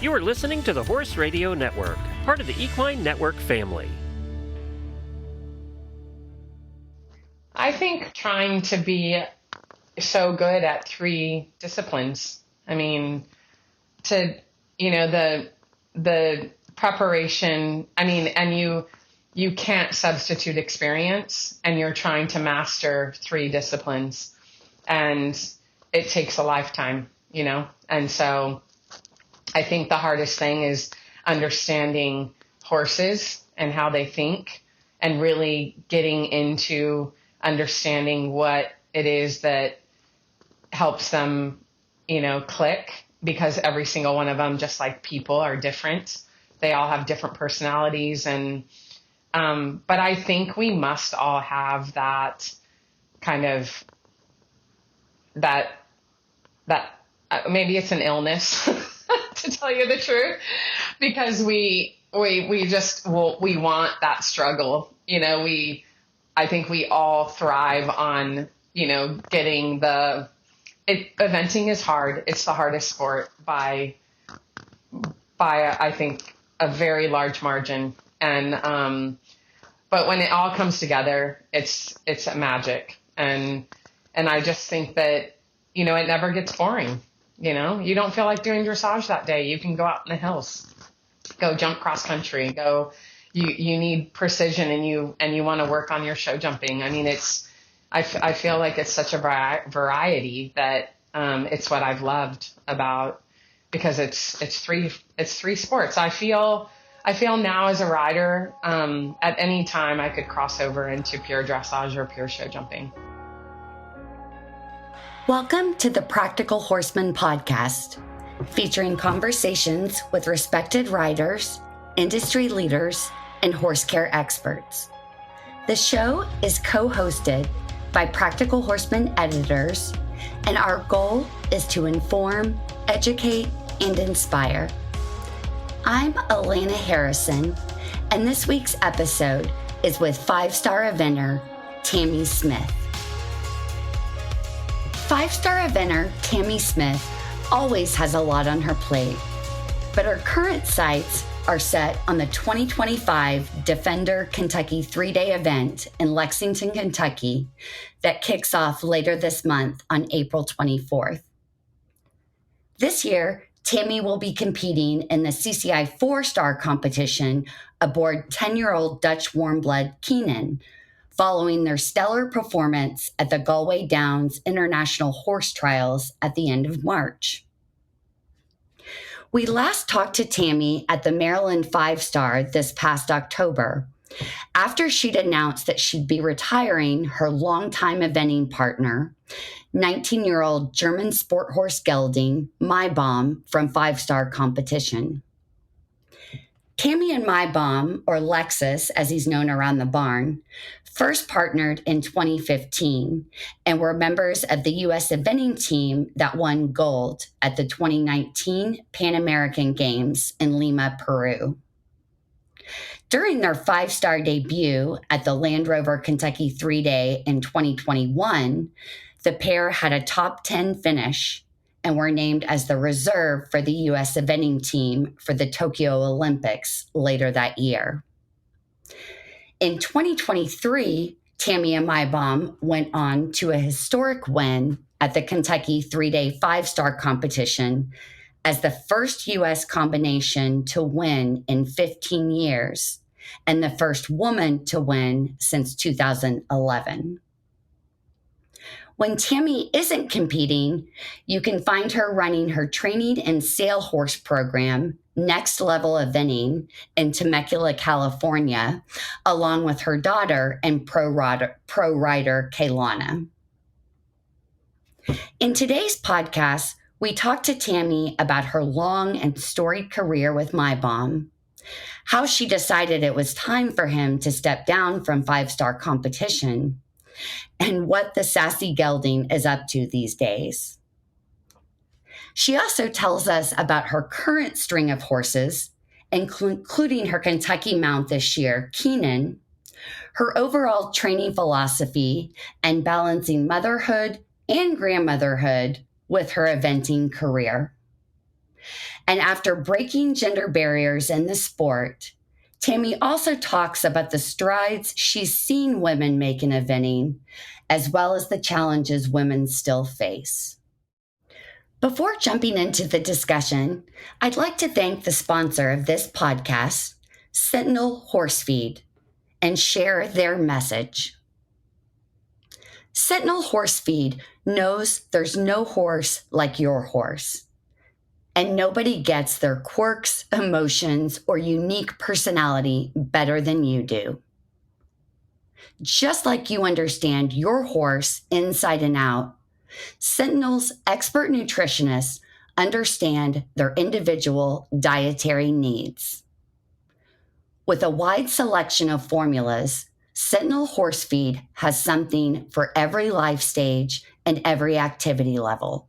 You are listening to the Horse Radio Network, part of the Equine Network family. I think trying to be so good at 3 disciplines. I mean, the preparation, and you can't substitute experience, and you're trying to master 3 disciplines, and it takes a lifetime, and so I think the hardest thing is understanding horses and how they think, and really getting into understanding what it is that helps them, click, because every single one of them, just like people, are different. They all have different personalities. And, but I think we must all have that kind of, that maybe it's an illness to tell you the truth, because we want that struggle. I think we all thrive on, getting eventing is hard. It's the hardest sport by I think a very large margin. And, but when it all comes together, it's a magic. And I just think that, it never gets boring. You don't feel like doing dressage that day. You can go out in the hills, go jump cross country, you need precision, and you want to work on your show jumping. I mean, I feel like it's such a variety that, it's what I've loved about, because it's 3 sports. I feel now as a rider, at any time I could cross over into pure dressage or pure show jumping. Welcome to the Practical Horseman podcast, featuring conversations with respected riders, industry leaders, and horse care experts. The show is co-hosted by Practical Horseman editors, and our goal is to inform, educate, and inspire. I'm Alana Harrison, and this week's episode is with 5-star eventer Tamie Smith. 5-star eventer Tamie Smith always has a lot on her plate, but her current sights are set on the 2025 Defender Kentucky 3-day event in Lexington, Kentucky, that kicks off later this month on April 24th. This year, Tamie will be competing in the CCI 4-star competition aboard 10-year-old Dutch warmblood Kynan, following their stellar performance at the Galway Downs International Horse Trials at the end of March. We last talked to Tamie at the Maryland 5-star this past October, after she'd announced that she'd be retiring her longtime eventing partner, 19-year-old German sport horse gelding Mai Baum, from 5-star competition. Tamie and Mai Baum, or Lexus as he's known around the barn, first partnered in 2015 and were members of the U.S. eventing team that won gold at the 2019 Pan American Games in Lima, Peru. During their 5-star debut at the Land Rover Kentucky 3-day in 2021, the pair had a top 10 finish and were named as the reserve for the U.S. eventing team for the Tokyo Olympics later that year. In 2023, Tamie and Mai Baum went on to a historic win at the Kentucky 3-day 5-star competition as the first U.S. combination to win in 15 years and the first woman to win since 2011. When Tamie isn't competing, you can find her running her training and sale horse program, Next Level Eventing, in Temecula, California, along with her daughter and pro rider Kaylawna. In today's podcast, we talked to Tamie about her long and storied career with Mai Baum, how she decided it was time for him to step down from 5-star competition, and what the sassy gelding is up to these days. She also tells us about her current string of horses, including her Kentucky mount this year, Kynan, her overall training philosophy, and balancing motherhood and grandmotherhood with her eventing career. And after breaking gender barriers in the sport, Tamie also talks about the strides she's seen women make in eventing, as well as the challenges women still face. Before jumping into the discussion, I'd like to thank the sponsor of this podcast, Sentinel Horse Feed, and share their message. Sentinel Horse Feed knows there's no horse like your horse, and nobody gets their quirks, emotions, or unique personality better than you do. Just like you understand your horse inside and out, Sentinel's expert nutritionists understand their individual dietary needs. With a wide selection of formulas, Sentinel Horse Feed has something for every life stage and every activity level.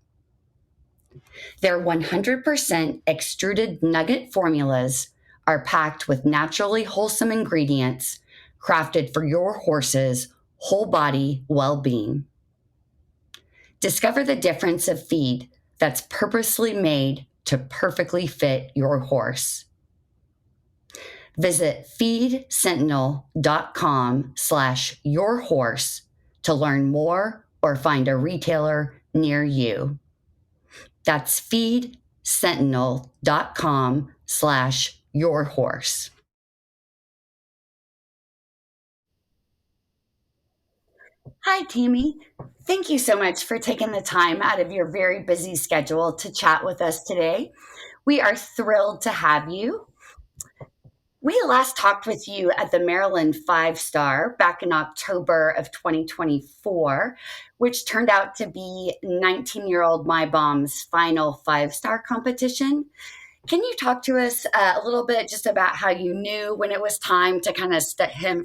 Their 100% extruded nugget formulas are packed with naturally wholesome ingredients crafted for your horse's whole body well-being. Discover the difference of feed that's purposely made to perfectly fit your horse. Visit feedsentinel.com/yourhorse to learn more or find a retailer near you. That's feedsentinel.com/yourhorse. Hi, Tamie. Thank you so much for taking the time out of your very busy schedule to chat with us today. We are thrilled to have you. We last talked with you at the Maryland 5-Star back in October of 2024, which turned out to be 19-year-old Mai Baum's final 5-star competition. Can you talk to us a little bit just about how you knew when it was time to kind of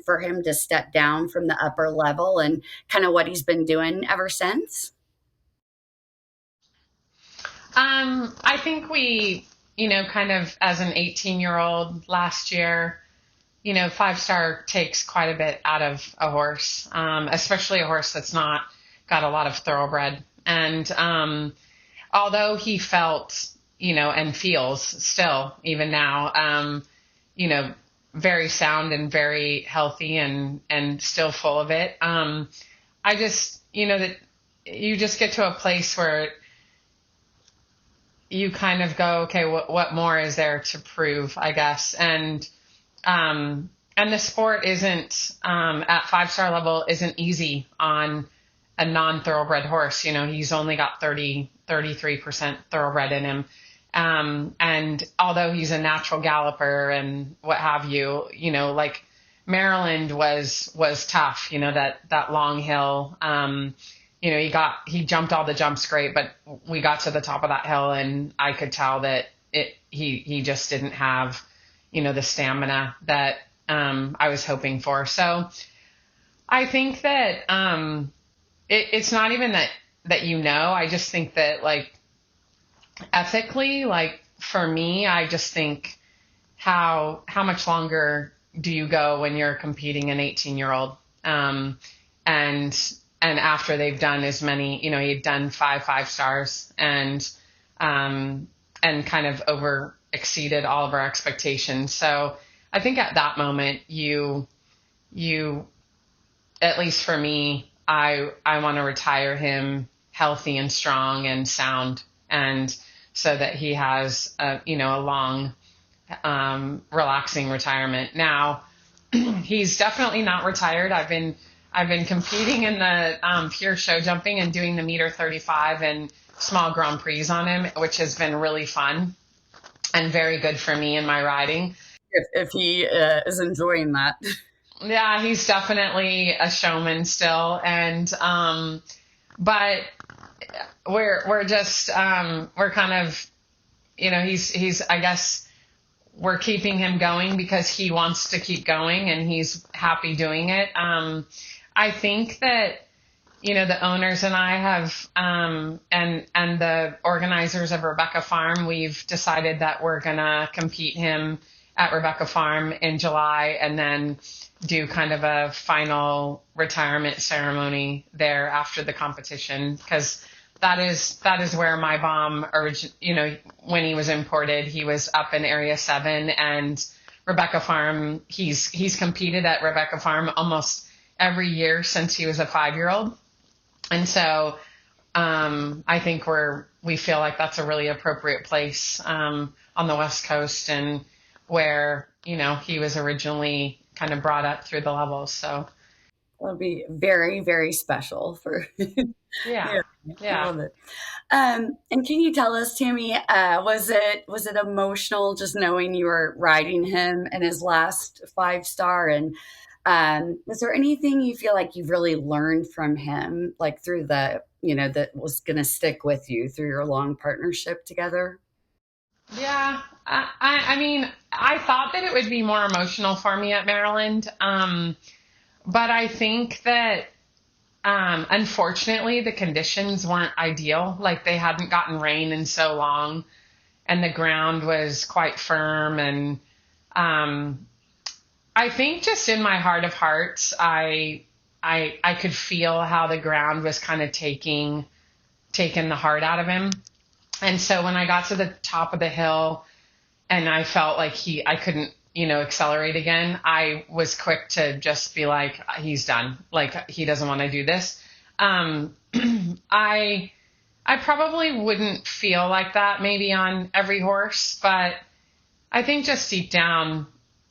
for him to step down from the upper level and kind of what he's been doing ever since? I think we, kind of as an 18-year-old last year, 5-star takes quite a bit out of a horse, especially a horse that's not got a lot of thoroughbred. And although he felt, and feels still, even now, very sound and very healthy and still full of it. I just, that you just get to a place where you kind of go, okay, what more is there to prove, I guess. And the sport isn't, at 5-star level, isn't easy on a non-thoroughbred horse. He's only got 33% thoroughbred in him. And although he's a natural galloper and what have you, like Maryland was tough, that long hill. He jumped all the jumps great, but we got to the top of that hill and I could tell that he just didn't have, the stamina that, I was hoping for. So I think that, it's not even that, I just think that like ethically, like for me, I just think how much longer do you go when you're competing an 18-year-old? And after they've done as many, he'd done 5-stars and kind of over exceeded all of our expectations. So I think at that moment, you, at least for me, I want to retire him healthy and strong and sound. And so that he has a long, relaxing retirement. Now he's definitely not retired. I've been competing in the pure show jumping and doing the meter 35 and small Grand Prix on him, which has been really fun and very good for me in my riding. If he is enjoying that. Yeah, he's definitely a showman still. And, but we're just, we're kind of, he's, I guess, we're keeping him going because he wants to keep going and he's happy doing it. I think that, the owners and I have, and the organizers of Rebecca Farm, we've decided that we're going to compete him at Rebecca Farm in July and then do kind of a final retirement ceremony there after the competition. Because that is where Mai Baum, when he was imported, he was up in Area 7, and Rebecca Farm, he's competed at Rebecca Farm almost every year since he was a 5-year-old. And so I think we feel like that's a really appropriate place on the West Coast, and where, he was originally kind of brought up through the levels. So it'll be very, very special for yeah. I love it. And can you tell us, Tamie, was it emotional just knowing you were riding him in his last 5-star? And was there anything you feel like you've really learned from him, like through that was going to stick with you through your long partnership together? Yeah, I mean, I thought that it would be more emotional for me at Maryland, but I think that unfortunately the conditions weren't ideal. Like, they hadn't gotten rain in so long, and the ground was quite firm. And I think just in my heart of hearts, I could feel how the ground was kind of taking the heart out of him. And so when I got to the top of the hill and I felt like I couldn't, accelerate again, I was quick to just be like, he's done. Like, he doesn't want to do this. I probably wouldn't feel like that maybe on every horse, but I think just deep down,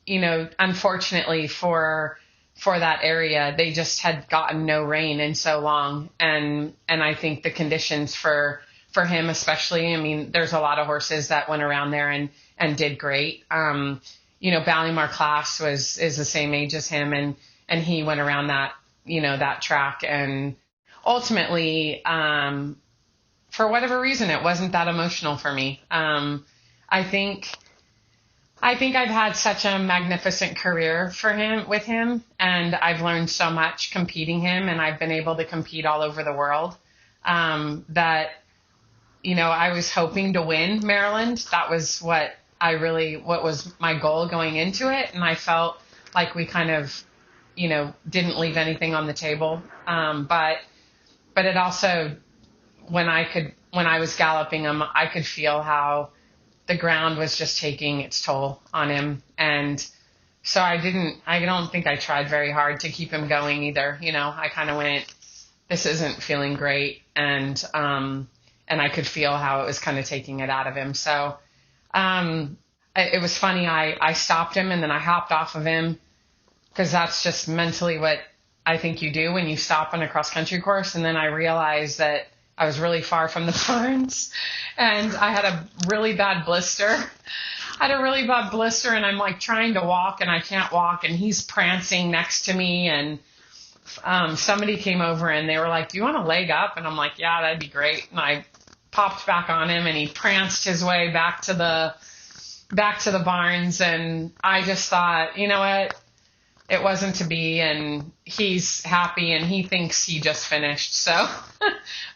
unfortunately for that area, they just had gotten no rain in so long. And I think the conditions for him especially, I mean, there's a lot of horses that went around there and did great. Ballymore Class is the same age as him, and he went around that, that track. And ultimately, for whatever reason, it wasn't that emotional for me. I think I've had such a magnificent career with him, and I've learned so much competing him, and I've been able to compete all over the world, that, I was hoping to win Maryland. That was what was my goal going into it. And I felt like we kind of, didn't leave anything on the table. But it also, when I was galloping him, I could feel how the ground was just taking its toll on him. And so I don't think I tried very hard to keep him going either. I kind of went, this isn't feeling great. And I could feel how it was kind of taking it out of him. So, it was funny. I stopped him and then I hopped off of him, because that's just mentally what I think you do when you stop on a cross country course. And then I realized that I was really far from the barns, and I had a really bad blister. And I'm like trying to walk and I can't walk, and he's prancing next to me. And somebody came over and they were like, do you want to leg up? And I'm like, yeah, that'd be great. And I popped back on him and he pranced his way back to the barns. And I just thought, you know what, it wasn't to be, and he's happy and he thinks he just finished. So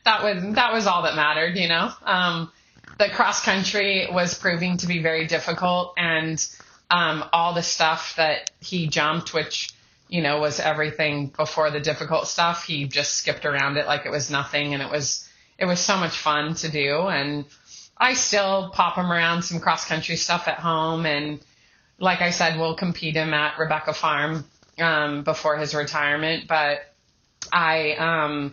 that was all that mattered. The cross country was proving to be very difficult, and all the stuff that he jumped, which, was everything before the difficult stuff, he just skipped around it like it was nothing. And it was so much fun to do. And I still pop him around some cross country stuff at home. And like I said, we'll compete him at Rebecca Farm before his retirement. But I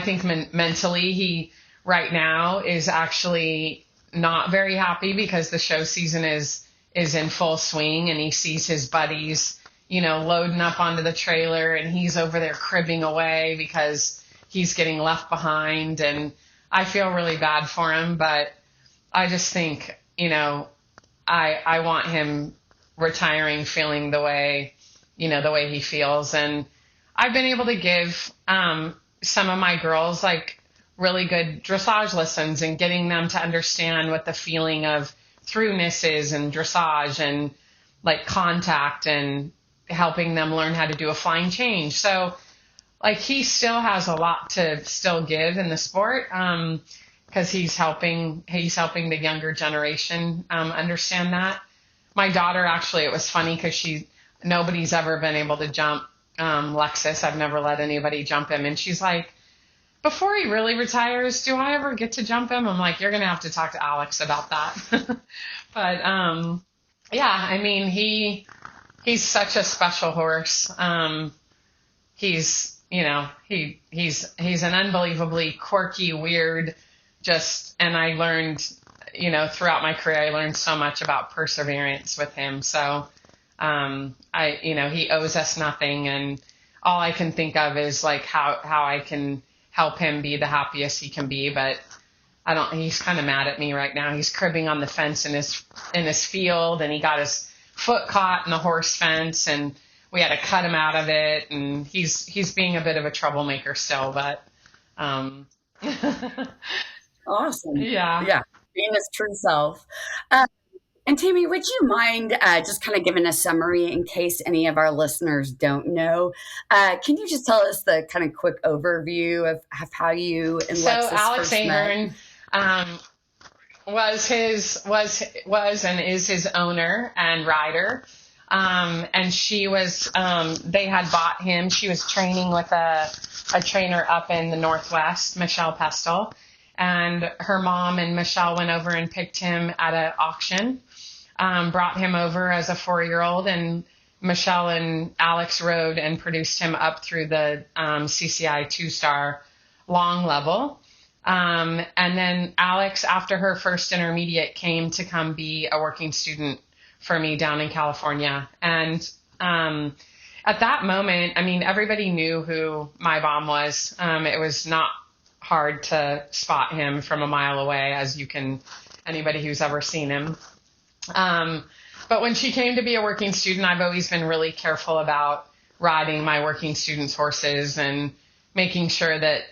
think mentally he right now is actually not very happy, because the show season is in full swing, and he sees his buddies, loading up onto the trailer, and he's over there cribbing away because he's getting left behind. And I feel really bad for him, but I just think, I want him retiring feeling the way he feels. And I've been able to give some of my girls like really good dressage lessons, and getting them to understand what the feeling of throughness is, and dressage, and like contact, and helping them learn how to do a flying change. So like, he still has a lot to still give in the sport, because he's helping the younger generation understand that. My daughter, actually, it was funny because nobody's ever been able to jump Lexus. I've never let anybody jump him. And she's like, before he really retires, do I ever get to jump him? I'm like, you're going to have to talk to Alex about that. But yeah, I mean, he's such a special horse. He's, he's an unbelievably quirky, weird, and I learned, throughout my career, I learned so much about perseverance with him. So, he owes us nothing. And all I can think of is like how I can help him be the happiest he can be. But he's kind of mad at me right now. He's cribbing on the fence in his field, and he got his foot caught in the horse fence, and we had to cut him out of it. And he's being a bit of a troublemaker still, but, awesome. Yeah. Yeah. Being his true self. And Tamie, would you mind just kind of giving a summary in case any of our listeners don't know? Can you just tell us the kind of quick overview of how you and Lexus Alex first met? Ahern was and is his owner and rider. And she was, they had bought him. She was training with a trainer up in the Northwest, Michelle Pestle. And her mom and Michelle went over and picked him at an auction, brought him over as a 4-year-old, and Michelle and Alex rode and produced him up through the CCI 2-star long level. And then Alex, after her first intermediate, came to come be a working student for me down in California. And at that moment, I mean, everybody knew who Mai Baum was. It was not hard to spot him from a mile away, anybody who's ever seen him. But when she came to be a working student, I've always been really careful about riding my working students' horses and making sure that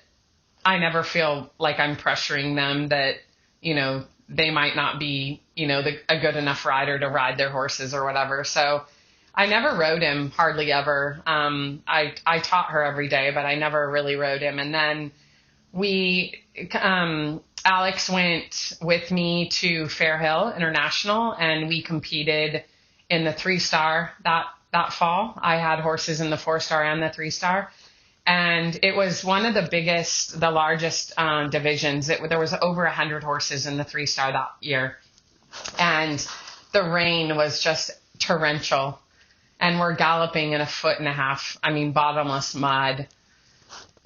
I never feel like I'm pressuring them, that, they might not be, a good enough rider to ride their horses or whatever. So I never rode him, hardly ever. I taught her every day, but I never really rode him. And then Alex went with me to Fairhill International, and we competed in the 3-star that fall. I had horses in the 4-star and the 3-star. And it was one of the largest divisions. There was over 100 horses in the 3-star that year. And the rain was just torrential. And we're galloping in 1.5 feet, bottomless mud.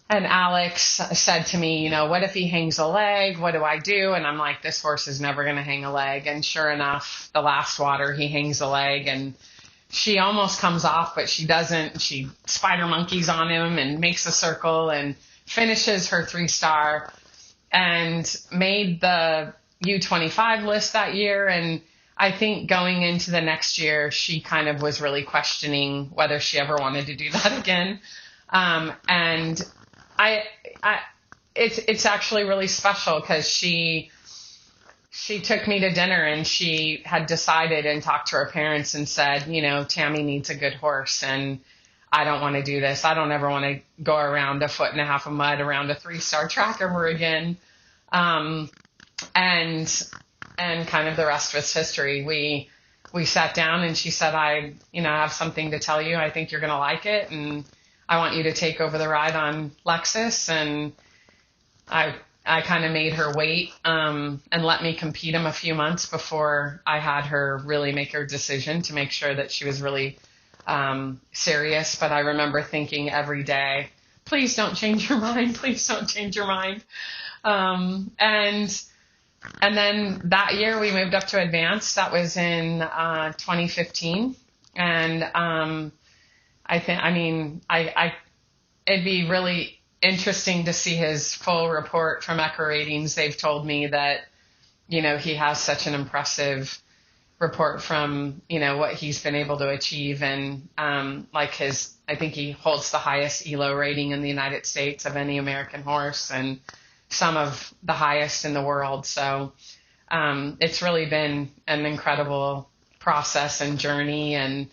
And Alex said to me, what if he hangs a leg? What do I do? And I'm like, this horse is never going to hang a leg. And sure enough, the last water, he hangs a leg, and she almost comes off, but she doesn't. She spider monkeys on him and makes a circle and finishes her 3-star and made the U25 list that year. And I think going into the next year, she kind of was really questioning whether she ever wanted to do that again. And it's actually really special because she took me to dinner, and she had decided and talked to her parents and said, Tamie needs a good horse, and I don't want to do this. I don't ever want to go around 1.5 feet of mud around a 3-star track ever again. And kind of the rest was history. We sat down, and she said, I have something to tell you. I think you're going to like it, and I want you to take over the ride on Lexus. And I kind of made her wait and let me compete him a few months before I had her really make her decision to make sure that she was really serious. But I remember thinking every day, please don't change your mind. Please don't change your mind. And then that year we moved up to advanced. That was in 2015. And it'd be really interesting to see his full report from Echo Ratings. They've told me that, he has such an impressive report from, what he's been able to achieve. And I think he holds the highest ELO rating in the United States of any American horse, and some of the highest in the world. So it's really been an incredible process and journey. And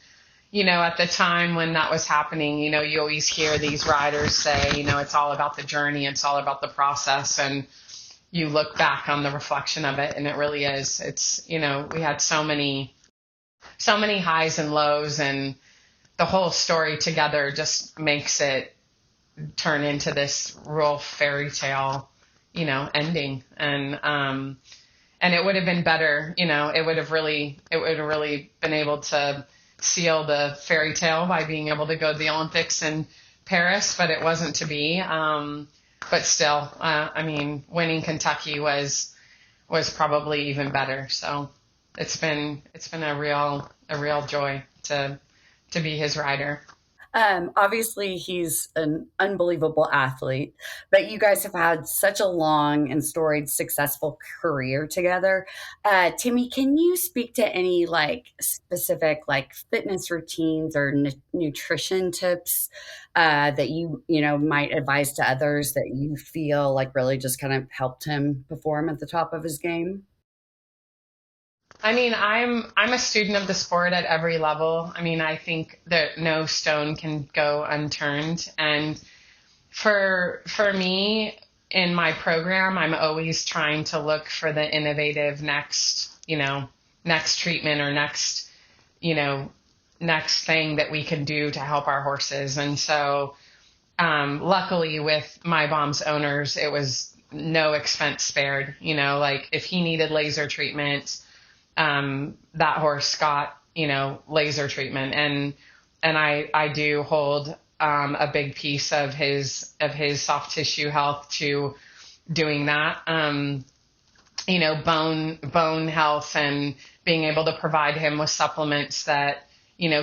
at the time when that was happening, you always hear these riders say, it's all about the journey. It's all about the process. And you look back on the reflection of it, and it really is. It's, we had so many highs and lows, and the whole story together just makes it turn into this real fairy tale, ending. And it would have been better, it would have really been able to seal the fairy tale by being able to go to the Olympics in Paris, but it wasn't to be. But still, winning Kentucky was probably even better. So it's been a real joy to be his rider. Obviously, he's an unbelievable athlete, but you guys have had such a long and storied, successful career together. Tamie, can you speak to any specific fitness routines or nutrition tips that you might advise to others that you feel really just kind of helped him perform at the top of his game? I'm a student of the sport at every level. I think that no stone can go unturned. And for me in my program, I'm always trying to look for the innovative next treatment or next thing that we can do to help our horses. And so, luckily with Mai Baum's owners, it was no expense spared. If he needed laser treatment, that horse got, laser treatment. And I do hold, a big piece of his soft tissue health to doing that. Bone health and being able to provide him with supplements that,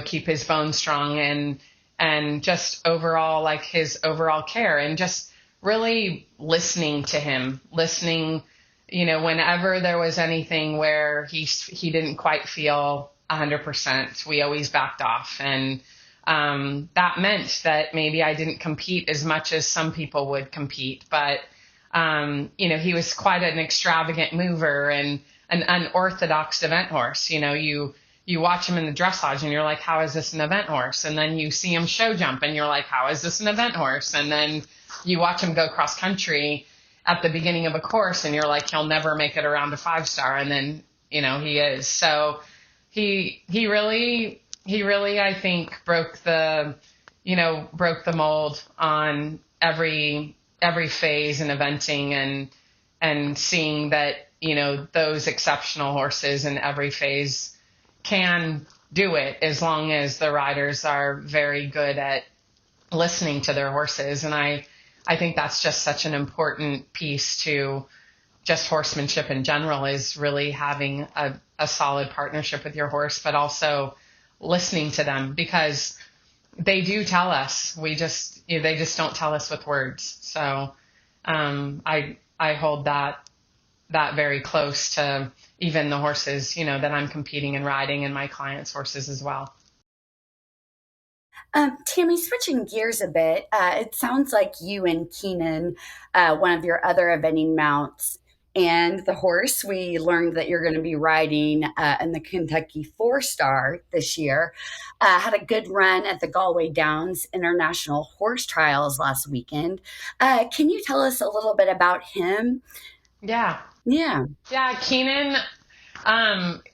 keep his bones strong and just overall, his overall care and just really listening to him, whenever there was anything where he didn't quite feel 100%, we always backed off. And that meant that maybe I didn't compete as much as some people would compete. But, he was quite an extravagant mover and an unorthodox event horse. You watch him in the dressage and you're like, how is this an event horse? And then you see him show jump and you're like, how is this an event horse? And then you watch him go cross country at the beginning of a course and you're like, he'll never make it around a 5-star. And then, he is. So he really, I think broke the mold on every phase in eventing and seeing that, those exceptional horses in every phase can do it as long as the riders are very good at listening to their horses. And I think that's just such an important piece to just horsemanship in general, is really having a solid partnership with your horse, but also listening to them, because they do tell us. They just don't tell us with words. So I hold that very close to even the horses, that I'm competing and riding, and my clients' horses as well. Tamie, switching gears a bit, it sounds like you and Kynan, one of your other eventing mounts, and the horse we learned that you're going to be riding in the Kentucky 4-star this year, had a good run at the Galway Downs International Horse Trials last weekend. Can you tell us a little bit about him? Yeah. Yeah. Yeah, Kynan,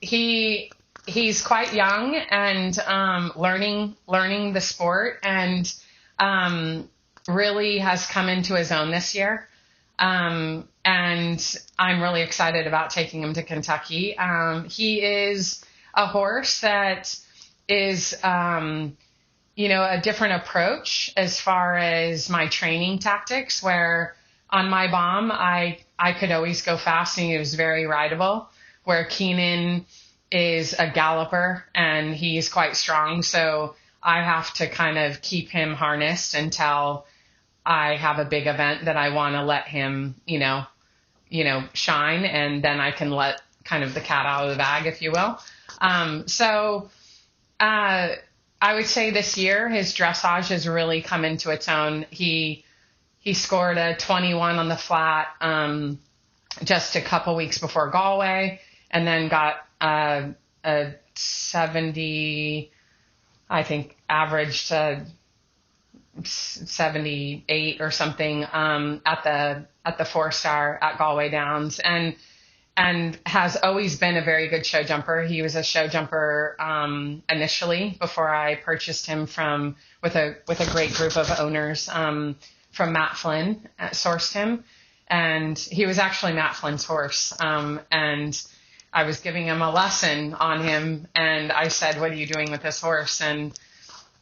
he's quite young and learning the sport, and really has come into his own this year. And I'm really excited about taking him to Kentucky. He is a horse that is, a different approach as far as my training tactics, where on Mai Baum, I could always go fast and he was very rideable, where Kynan is a galloper and he's quite strong. So I have to kind of keep him harnessed until I have a big event that I want to let him, shine, and then I can let kind of the cat out of the bag, if you will. So I would say this year his dressage has really come into its own. He scored a 21 on the flat just a couple weeks before Galway, and then got a 70, I think averaged 78 or something at the 4-star at Galway Downs. And and has always been a very good show jumper. He was a show jumper initially before I purchased him with a great group of owners from Matt Flynn, sourced him, and he was actually Matt Flynn's horse. And I was giving him a lesson on him, and I said, "What are you doing with this horse?" And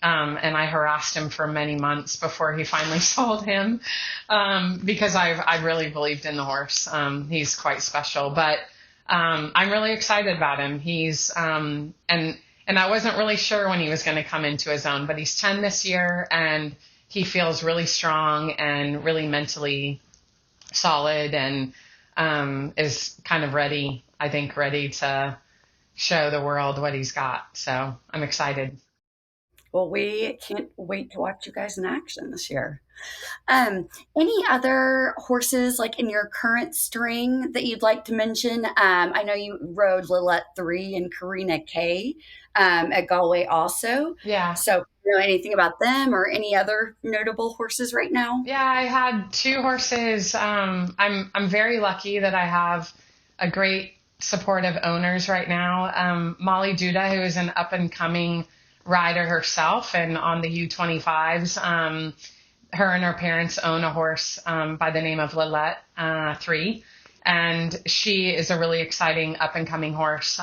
I harassed him for many months before he finally sold him, because I really believed in the horse. He's quite special, but I'm really excited about him. He's and I wasn't really sure when he was going to come into his own, but he's 10 this year, and he feels really strong and really mentally solid, and is kind of ready to show the world what he's got. So I'm excited. Well, we can't wait to watch you guys in action this year. Any other horses like in your current string that you'd like to mention? I know you rode Lilette 3 and Karina K at Galway also. Yeah. So, you know anything about them or any other notable horses right now? Yeah, I had 2 horses. I'm very lucky that I have a great supportive owners right now. Molly Duda, who is an up and coming rider herself and on the U25s. Her and her parents own a horse by the name of Lilette 3, and she is a really exciting up and coming horse.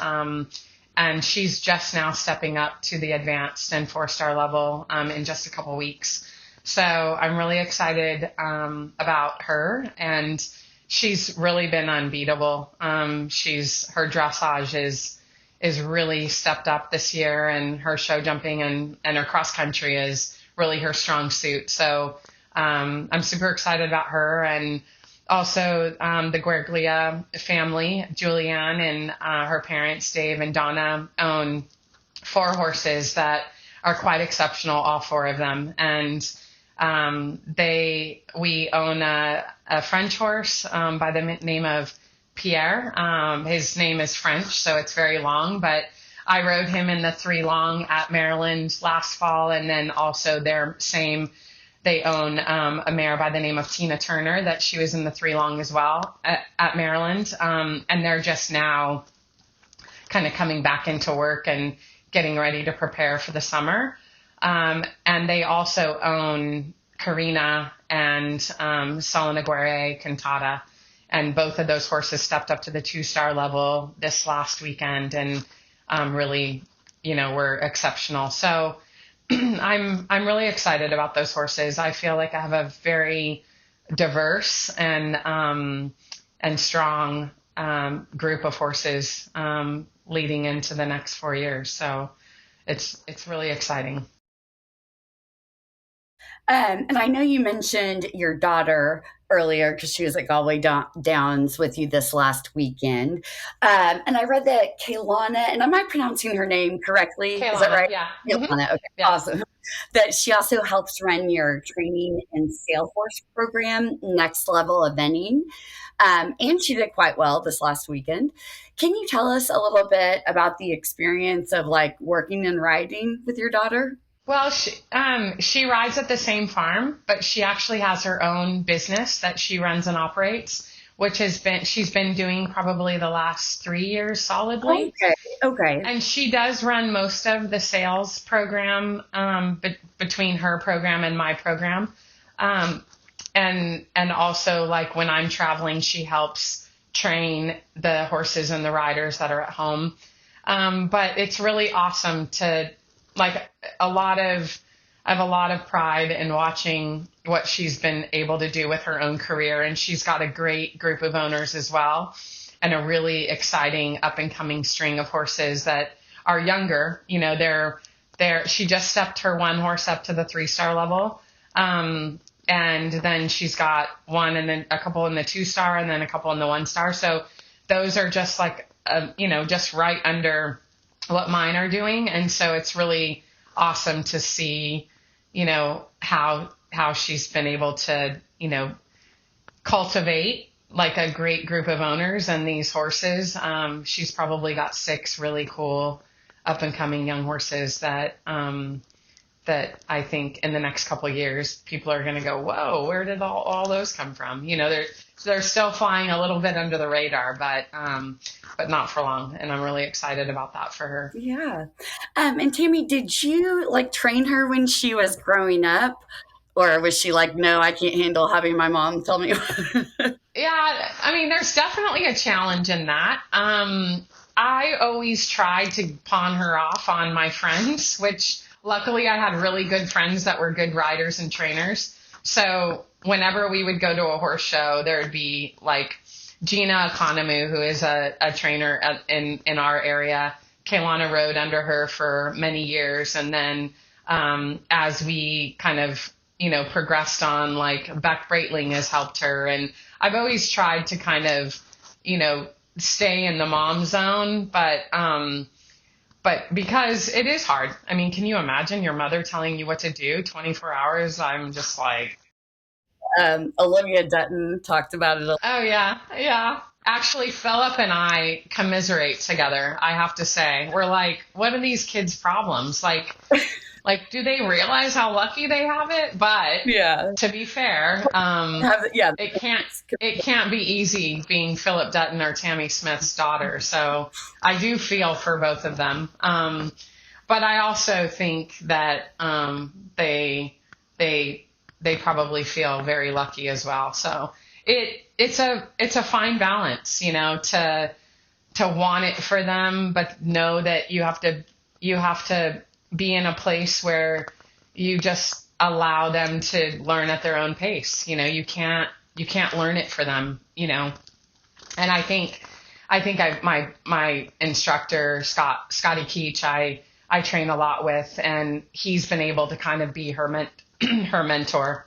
And she's just now stepping up to the advanced and 4-star level in just a couple weeks. So I'm really excited about her, and she's really been unbeatable. Her dressage is really stepped up this year, and her show jumping and her cross country is really her strong suit. So I'm super excited about her. And also the Guerglia family, Julianne and her parents, Dave and Donna, own 4 horses that are quite exceptional, all 4 of them. And we own a French horse by the name of Pierre. His name is French, so it's very long, but I rode him in the 3 long at Maryland last fall. And then also they own a mare by the name of Tina Turner that she was in the 3 long as well at Maryland. And they're just now kind of coming back into work and getting ready to prepare for the summer. And they also own Karina and Solanaguere Cantata. And both of those horses stepped up to the 2-star level this last weekend, and really, were exceptional. So I'm really excited about those horses. I feel like I have a very diverse and strong group of horses leading into the next 4 years. So it's really exciting. And I know you mentioned your daughter earlier because she was at Galway Downs with you this last weekend. And I read that Kaylawna, and am I pronouncing her name correctly? Kaylawna, is that right? Yeah. Kaylawna, okay, Yeah. Awesome. That she also helps run your training and sale horse program, Next Level Eventing. And she did quite well this last weekend. Can you tell us a little bit about the experience of like working and riding with your daughter? Well, she rides at the same farm, but she actually has her own business that she runs and operates, which she's been doing probably the last 3 years solidly. Okay. And she does run most of the sales program between her program and my program. And also, like, when I'm traveling, she helps train the horses and the riders that are at home. But it's really awesome to, like, I have a lot of pride in watching what she's been able to do with her own career. And she's got a great group of owners as well, and a really exciting up and coming string of horses that are younger. She just stepped her 1 horse up to the 3-star level. And then she's got 1 and then a couple in the 2-star and then a couple in the 1-star. So those are just like, just right under what mine are doing. And so it's really awesome to see, how she's been able to, cultivate like a great group of owners and these horses. She's probably got 6 really cool up and coming young horses that that I think in the next couple of years, people are going to go, whoa, where did all those come from? They're still flying a little bit under the radar, but not for long. And I'm really excited about that for her. Yeah. And Tamie, did you train her when she was growing up? Or was she like, no, I can't handle having my mom tell me? Yeah, I mean, there's definitely a challenge in that. I always tried to pawn her off on my friends, which luckily I had really good friends that were good riders and trainers. So whenever we would go to a horse show, there would be Gina Economou, who is a trainer in our area. Kaylawna rode under her for many years. And then as we kind of, progressed on, Beck Breitling has helped her. And I've always tried to kind of, stay in the mom zone, but because it is hard. I mean, can you imagine your mother telling you what to do 24 hours? I'm just like, Olivia Dutton talked about it. Oh yeah. Yeah. Actually, Philip and I commiserate together. I have to say, we're like, what are these kids' problems? Do they realize how lucky they have it? But yeah, to be fair, it can't be easy being Philip Dutton or Tamie Smith's daughter. So I do feel for both of them. But I also think that they probably feel very lucky as well. So it's a fine balance, to want it for them, but know that you have to be in a place where you just allow them to learn at their own pace. You can't learn it for them, And I think my instructor, Scotty Keach, I train a lot with, and he's been able to kind of be her mentor.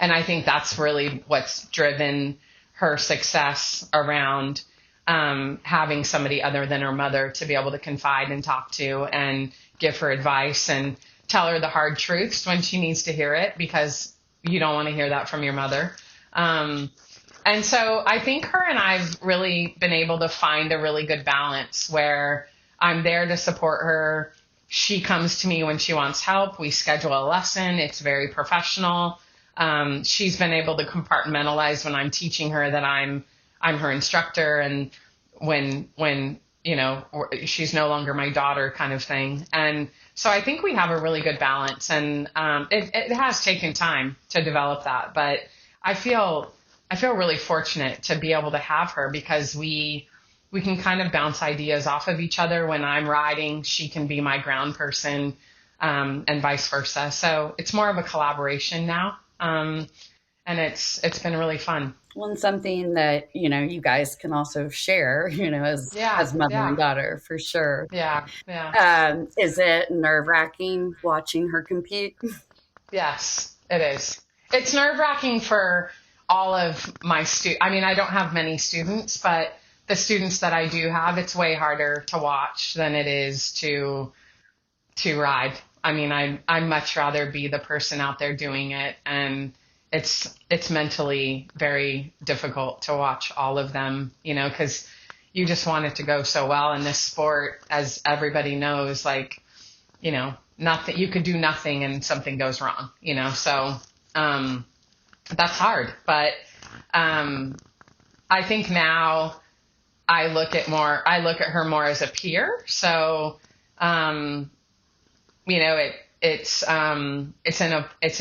And I think that's really what's driven her success around having somebody other than her mother to be able to confide and talk to and give her advice and tell her the hard truths when she needs to hear it, because you don't want to hear that from your mother. And so I think her and I've really been able to find a really good balance where I'm there to support her. She comes to me when she wants help. We schedule a lesson. It's very professional. She's been able to compartmentalize when I'm teaching her that I'm her instructor, and when she's no longer my daughter, kind of thing. And so I think we have a really good balance, and it has taken time to develop that, but I feel really fortunate to be able to have her, because we can kind of bounce ideas off of each other. When I'm riding, she can be my ground person, and vice versa. So it's more of a collaboration now. And it's been really fun. Well, and something that, you guys can also share, as mother and daughter, for sure. Yeah. Yeah. Is it nerve-wracking watching her compete? Yes, it is. It's nerve-wracking for all of my students. I mean, I don't have many students, but the students that I do have, it's way harder to watch than it is to ride. I mean, I'd much rather be the person out there doing it, and it's mentally very difficult to watch all of them, because you just want it to go so well in this sport. As everybody knows, nothing, you could do nothing and something goes wrong, so that's hard. But I think now I look at her more as a peer. So it's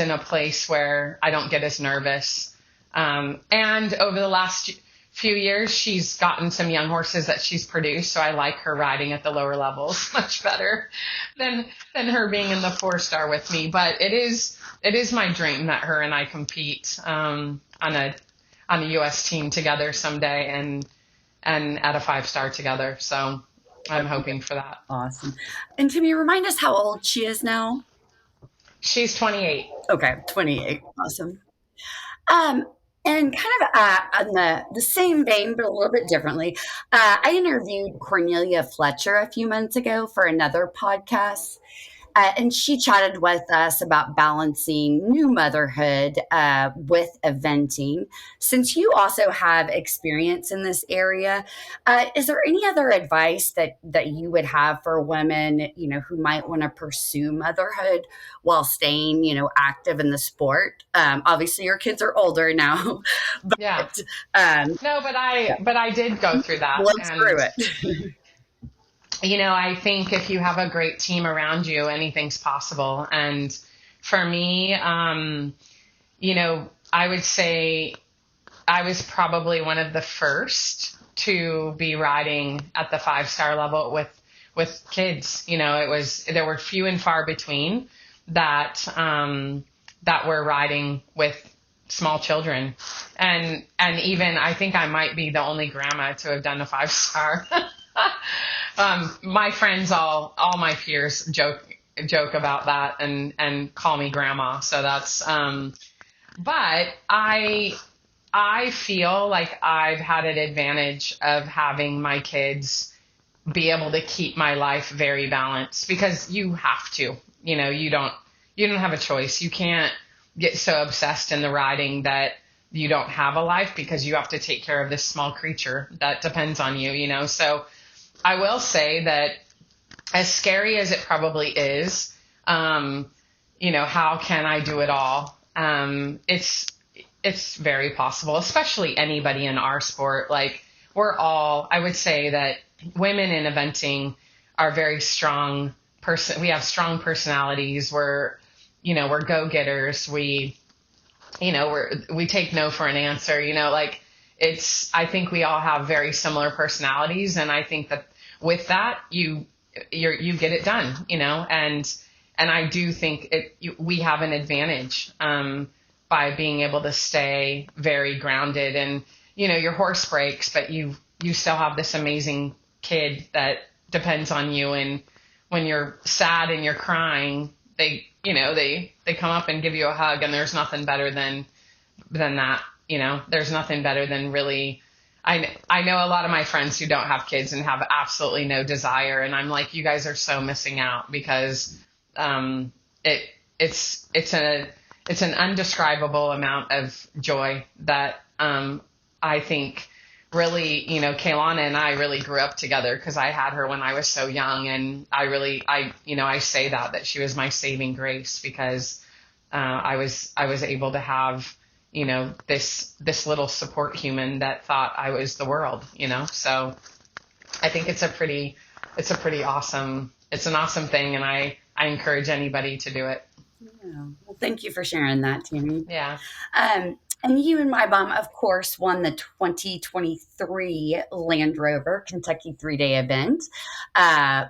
in a place where I don't get as nervous. And over the last few years, she's gotten some young horses that she's produced. So I like her riding at the lower levels much better than her being in the 4-star with me. But it is my dream that her and I compete, on a U.S. team together someday, and at a 5-star together. So I'm hoping for that. Awesome. And Tamie, remind us how old she is now. She's 28. Okay, 28. Awesome. And kind of on the same vein, but a little bit differently, I interviewed Cornelia Fletcher a few months ago for another podcast. And she chatted with us about balancing new motherhood with eventing. Since you also have experience in this area, is there any other advice that you would have for women, who might want to pursue motherhood while staying, active in the sport? Obviously, your kids are older now, Yeah. but No, but I did go through that. blow And, through it. I think if you have a great team around you, anything's possible. And for me, I would say I was probably one of the first to be riding at the 5-star level with kids. There were few and far between that were riding with small children. And even I think I might be the only grandma to have done a 5-star. My friends, all my peers joke about that and call me grandma. So that's, but I feel like I've had an advantage of having my kids be able to keep my life very balanced, because you have to, you don't have a choice. You can't get so obsessed in the riding that you don't have a life, because you have to take care of this small creature that depends on you, So I will say that as scary as it probably is, how can I do it all? It's very possible, especially anybody in our sport. Like, I would say that women in eventing are very strong we have strong personalities. We're go-getters. We take no for an answer, I think we all have very similar personalities. And I think that with that, you get it done, and I do think we have an advantage, by being able to stay very grounded. And, your horse breaks, but you still have this amazing kid that depends on you. And when you're sad and you're crying, they come up and give you a hug, and there's nothing better than that. There's nothing better than really, I know a lot of my friends who don't have kids and have absolutely no desire. And I'm like, you guys are so missing out, because, it's an undescribable amount of joy that, I think really, Kaylawna and I really grew up together, because I had her when I was so young. And I say that she was my saving grace, because, I was able to have, this little support human that thought I was the world, so I think it's an awesome thing. And I encourage anybody to do it. Yeah. Well, thank you for sharing that, Tamie. Yeah. And you and Mai Baum, of course, won the 2023 Land Rover Kentucky 3-day event,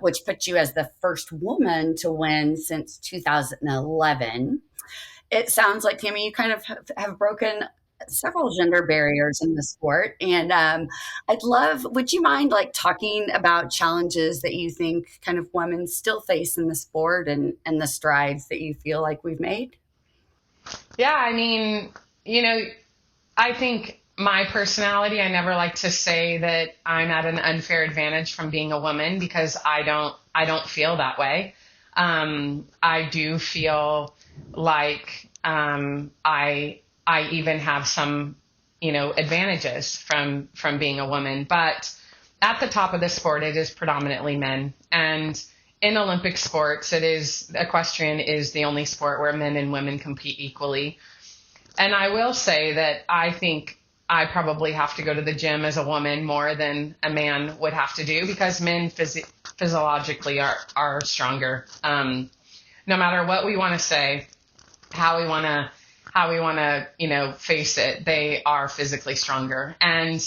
which put you as the first woman to win since 2011. It sounds like, Tamie, you kind of have broken several gender barriers in the sport. And would you mind talking about challenges that you think kind of women still face in the sport, and the strides that you feel like we've made? Yeah, I mean, I think my personality, I never like to say that I'm at an unfair advantage from being a woman, because I don't feel that way. I do feel like I even have some, advantages from being a woman. But at the top of the sport, it is predominantly men. And in Olympic sports, equestrian is the only sport where men and women compete equally. And I will say that I think I probably have to go to the gym as a woman more than a man would have to do, because men physiologically are stronger. No matter what we want to say, how we want to, face it, they are physically stronger. And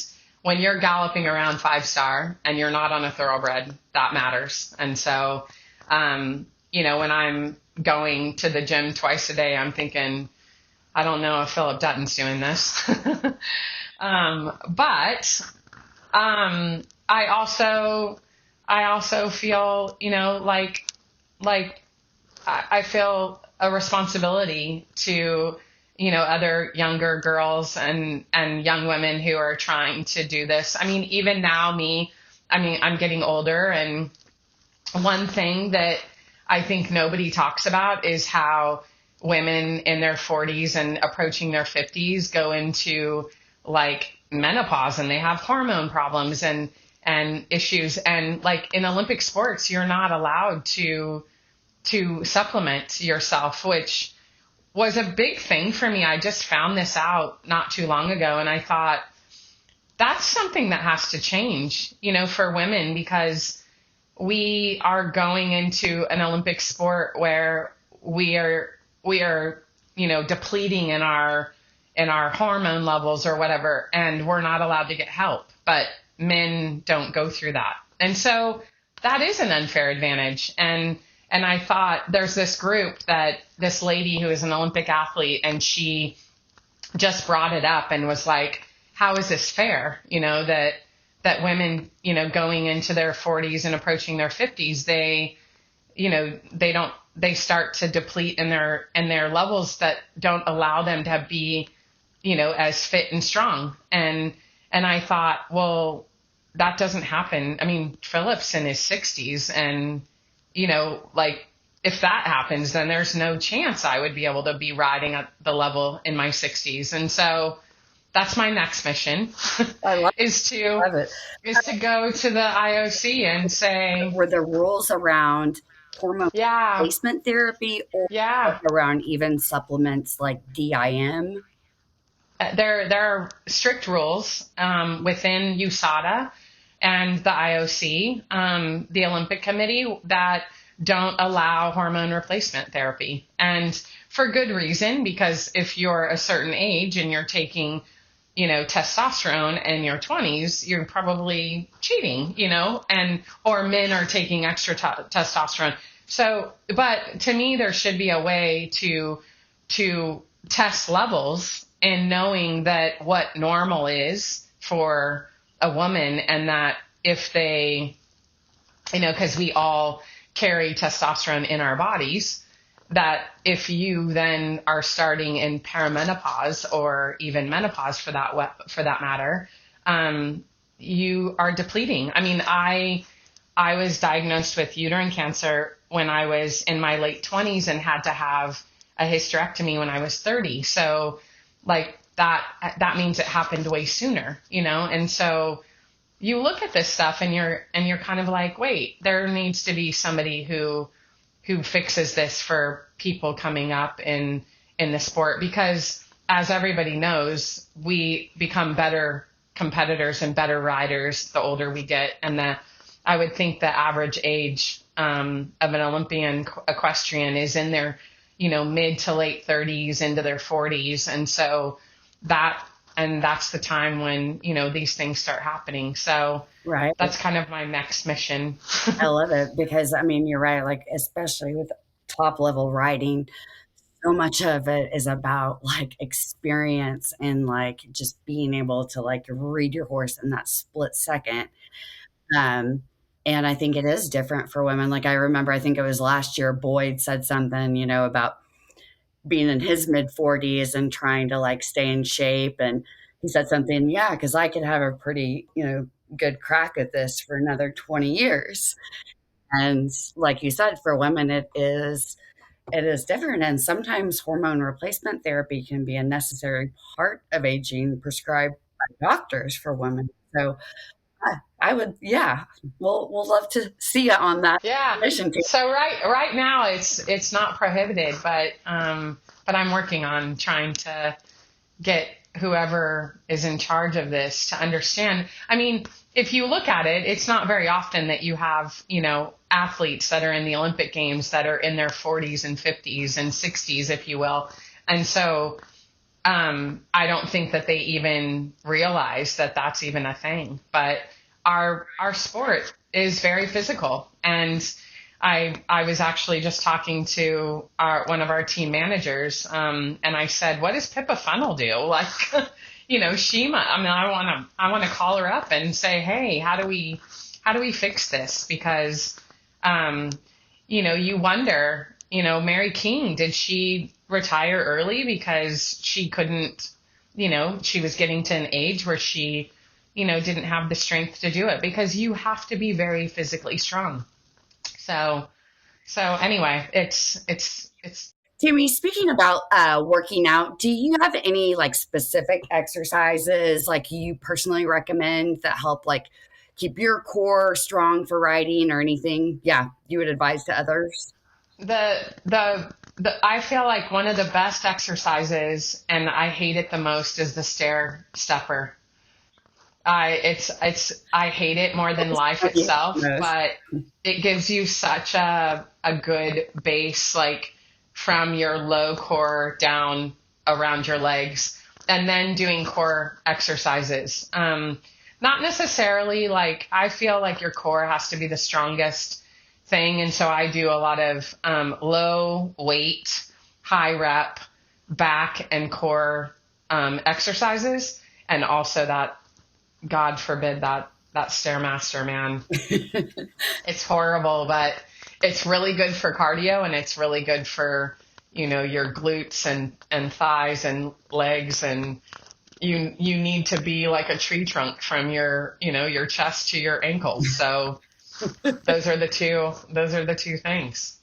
when you're galloping around 5-star and you're not on a thoroughbred, that matters. And so, when I'm going to the gym twice a day, I'm thinking, I don't know if Philip Dutton's doing this. But I also feel, I feel a responsibility to, other younger girls and young women who are trying to do this. I mean, even now I'm getting older, and one thing that I think nobody talks about is how women in their 40s and approaching their 50s go into like menopause, and they have hormone problems and issues. And like in Olympic sports, you're not allowed to supplement yourself, which was a big thing for me. I just found this out not too long ago, and I thought that's something that has to change, for women, because we are going into an Olympic sport where we are, depleting in our hormone levels or whatever, and we're not allowed to get help, but men don't go through that. And so that is an unfair advantage. And I thought there's this group that this lady who is an Olympic athlete, and she just brought it up and was like, how is this fair? That women, going into their 40s and approaching their 50s, they start to deplete in their levels that don't allow them to be, as fit and strong. And I thought, well, that doesn't happen. I mean, Philip's in his 60s, and, if that happens, then there's no chance I would be able to be riding at the level in my 60s. And so that's my next mission is to go to the IOC and say, were there rules around hormone replacement therapy or around even supplements like DIM? There are strict rules within USADA and the IOC, the Olympic Committee, that don't allow hormone replacement therapy. And for good reason, because if you're a certain age and you're taking, testosterone in your 20s, you're probably cheating, or men are taking extra testosterone. So, but to me, there should be a way to test levels and knowing that what normal is for a woman, and that if they, because we all carry testosterone in our bodies, that if you then are starting in perimenopause or even menopause for that matter, you are depleting. I mean, I was diagnosed with uterine cancer when I was in my late 20s and had to have a hysterectomy when I was 30. So like that means it happened way sooner, and so you look at this stuff and you're kind of like, wait, there needs to be somebody who fixes this for people coming up in the sport, because as everybody knows, we become better competitors and better riders the older we get. And I would think the average age of an Olympian equestrian is in their, mid to late 30s into their 40s. And so that's the time when, these things start happening. So right. That's kind of my next mission. I love it because, I mean, you're right. Like, especially with top level riding, so much of it is about like experience and like just being able to like read your horse in that split second. And I think it is different for women. Like I remember, I think it was last year, Boyd said something, about being in his mid 40s and trying to like stay in shape. And he said something, because I could have a pretty, good crack at this for another 20 years. And like you said, for women, it is different. And sometimes hormone replacement therapy can be a necessary part of aging prescribed by doctors for women. So I would, we'll love to see you on that. Yeah. Mission. So right now it's not prohibited, but I'm working on trying to get whoever is in charge of this to understand. I mean, if you look at it, it's not very often that you have, athletes that are in the Olympic Games that are in their 40s and 50s and 60s, if you will. And so I don't think that they even realize that that's even a thing. But our sport is very physical. And I was actually just talking to one of our team managers, and I said, what does Pippa Funnel do? Like, Shima, I mean, I want to call her up and say, hey, how do we fix this? Because, you wonder, Mary King, did she retire early because she couldn't, she was getting to an age where she, didn't have the strength to do it, because you have to be very physically strong. So So anyway, it's Tamie, speaking about working out, do you have any like specific exercises like you personally recommend that help like keep your core strong for riding or anything? Yeah, you would advise to others? the I feel like one of the best exercises, and I hate it the most, is the stair stepper. I hate it more than life itself, Yes. but it gives you such a good base, like from your low core down around your legs, and then doing core exercises. Not necessarily like, I feel like your core has to be the strongest thing, and so I do a lot of low weight, high rep back and core exercises, and also that, God forbid, that Stairmaster, man. It's horrible, but it's really good for cardio, and it's really good for, your glutes and thighs and legs, and you need to be like a tree trunk from your chest to your ankles. So those are the two things.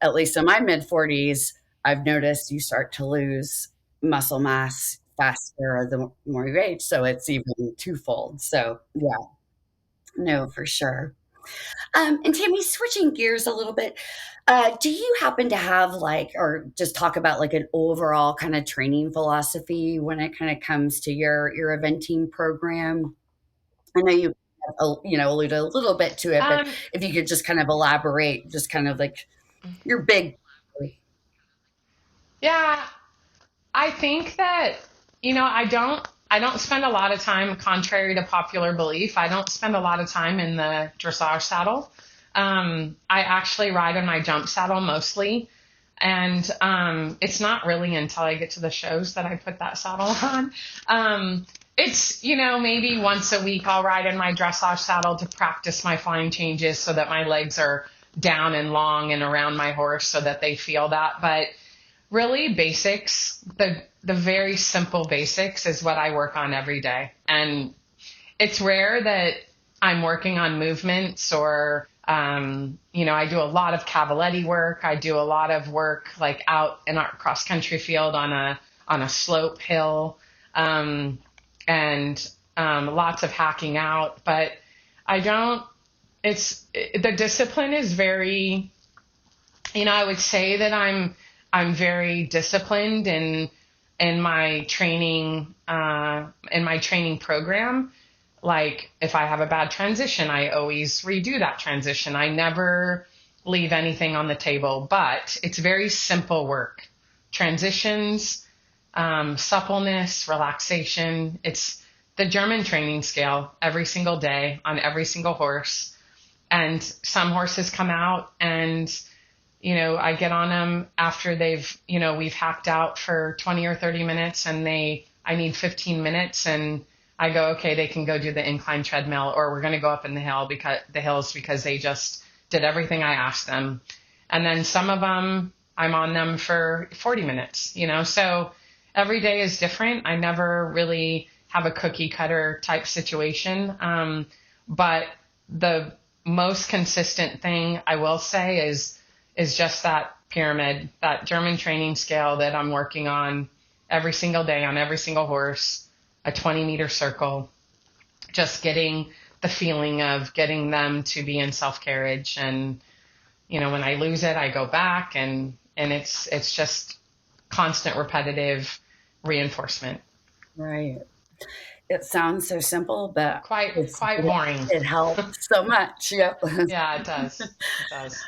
At least in my mid 40s, I've noticed you start to lose muscle mass faster the more you age. So it's even twofold. So, yeah, no, for sure. And Tammy, switching gears a little bit, do you happen to have like, or just talk about like an overall kind of training philosophy when it kind of comes to your eventing program? I know you, alluded a little bit to it, but Um, if you could just kind of elaborate, just kind of like your big. yeah, I think that, I don't spend a lot of time, contrary to popular belief, I don't spend a lot of time in the dressage saddle. I actually ride in my jump saddle mostly. And it's not really until I get to the shows that I put that saddle on. It's, maybe once a week I'll ride in my dressage saddle to practice my flying changes so that my legs are down and long and around my horse so that they feel that. But really basics, the very simple basics is what I work on every day. And it's rare that I'm working on movements or, I do a lot of cavaletti work. I do a lot of work like out in our cross country field on a slope hill, and lots of hacking out. But I don't. The discipline is very. I would say that I'm very disciplined in my training program. Like if I have a bad transition, I always redo that transition. I never leave anything on the table, but it's very simple work. Transitions, suppleness, relaxation. It's the German training scale every single day on every single horse. And some horses come out and, I get on them after we've hacked out for 20 or 30 minutes and I need 15 minutes, and I go, okay, they can go do the incline treadmill, or we're going to go up in the hills because they just did everything I asked them. And then some of them, I'm on them for 40 minutes, so every day is different. I never really have a cookie cutter type situation. But the most consistent thing I will say is just that pyramid, that German training scale that I'm working on every single day on every single horse, a 20-meter circle, just getting the feeling of getting them to be in self-carriage. And, when I lose it, I go back, and it's just constant repetitive reinforcement. Right. It sounds so simple, but Quite boring. It helps so much. Yep. Yeah, it does. It does.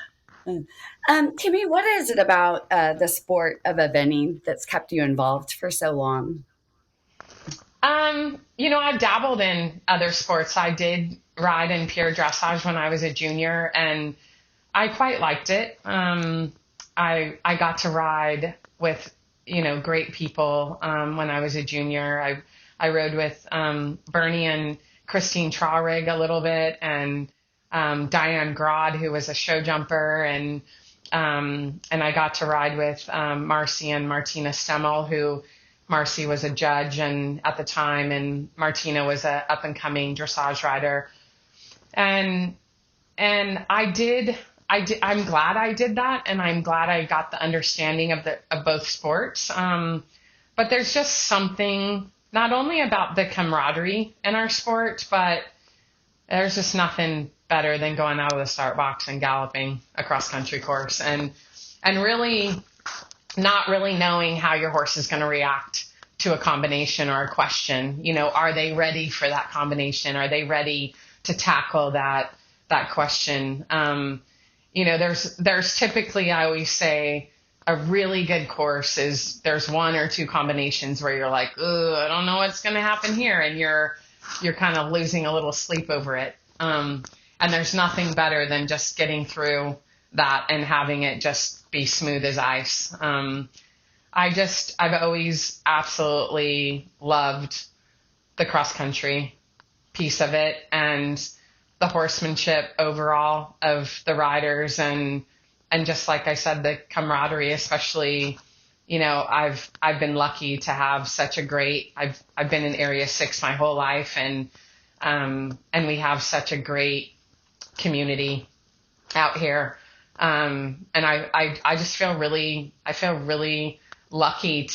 Timmy, what is it about the sport of eventing that's kept you involved for so long? I've dabbled in other sports. I did ride in pure dressage when I was a junior, and I quite liked it. I got to ride with, great people when I was a junior. I rode with Bernie and Christine Trarig a little bit, and Diane Grodd, who was a show jumper, and I got to ride with Marcy and Martina Stemmel, who Marcy was a judge and at the time, and Martina was a up and coming dressage rider. And I did I'm glad I did that, and I'm glad I got the understanding of both sports. But there's just something not only about the camaraderie in our sport, but there's just nothing better than going out of the start box and galloping a cross country course and really not really knowing how your horse is going to react to a combination or a question. Are they ready for that combination? Are they ready to tackle that question? There's typically, I always say, a really good course is there's one or two combinations where you're like, I don't know what's going to happen here. And you're kind of losing a little sleep over it. And there's nothing better than just getting through that and having it just be smooth as ice. I've always absolutely loved the cross country piece of it and the horsemanship overall of the riders and just like I said, the camaraderie, especially, I've been lucky to have such a great, I've been in Area 6 my whole life and we have such a great community out here. And I just feel really lucky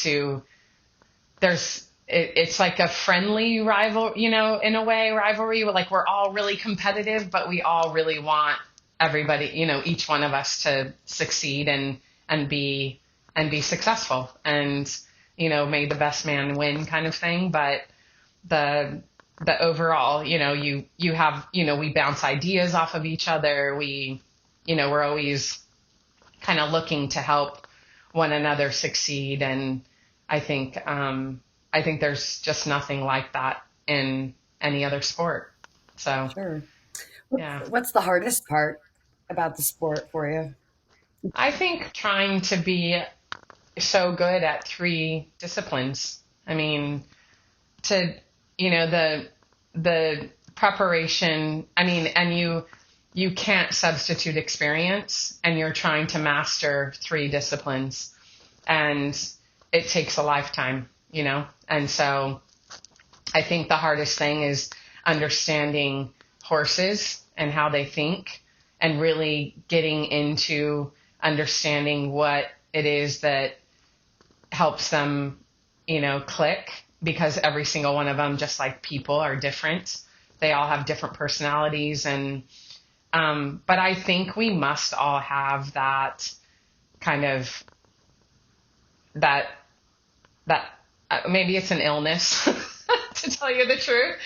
it's like a friendly rival, in a way, rivalry. Like we're all really competitive, but we all really want everybody, each one of us to succeed and be successful and, may the best man win kind of thing. But the overall, you have, we bounce ideas off of each other. We're always kind of looking to help one another succeed. And I think there's just nothing like that in any other sport. So, sure. Yeah. What's the hardest part about the sport for you? I think trying to be so good at 3 disciplines. I mean, the preparation, and you can't substitute experience, and you're trying to master 3 disciplines, and it takes a lifetime, and so I think the hardest thing is understanding horses and how they think and really getting into understanding what it is that helps them, click, because every single one of them, just like people, are different. They all have different personalities. And, but I think we must all have that kind of, that maybe it's an illness to tell you the truth,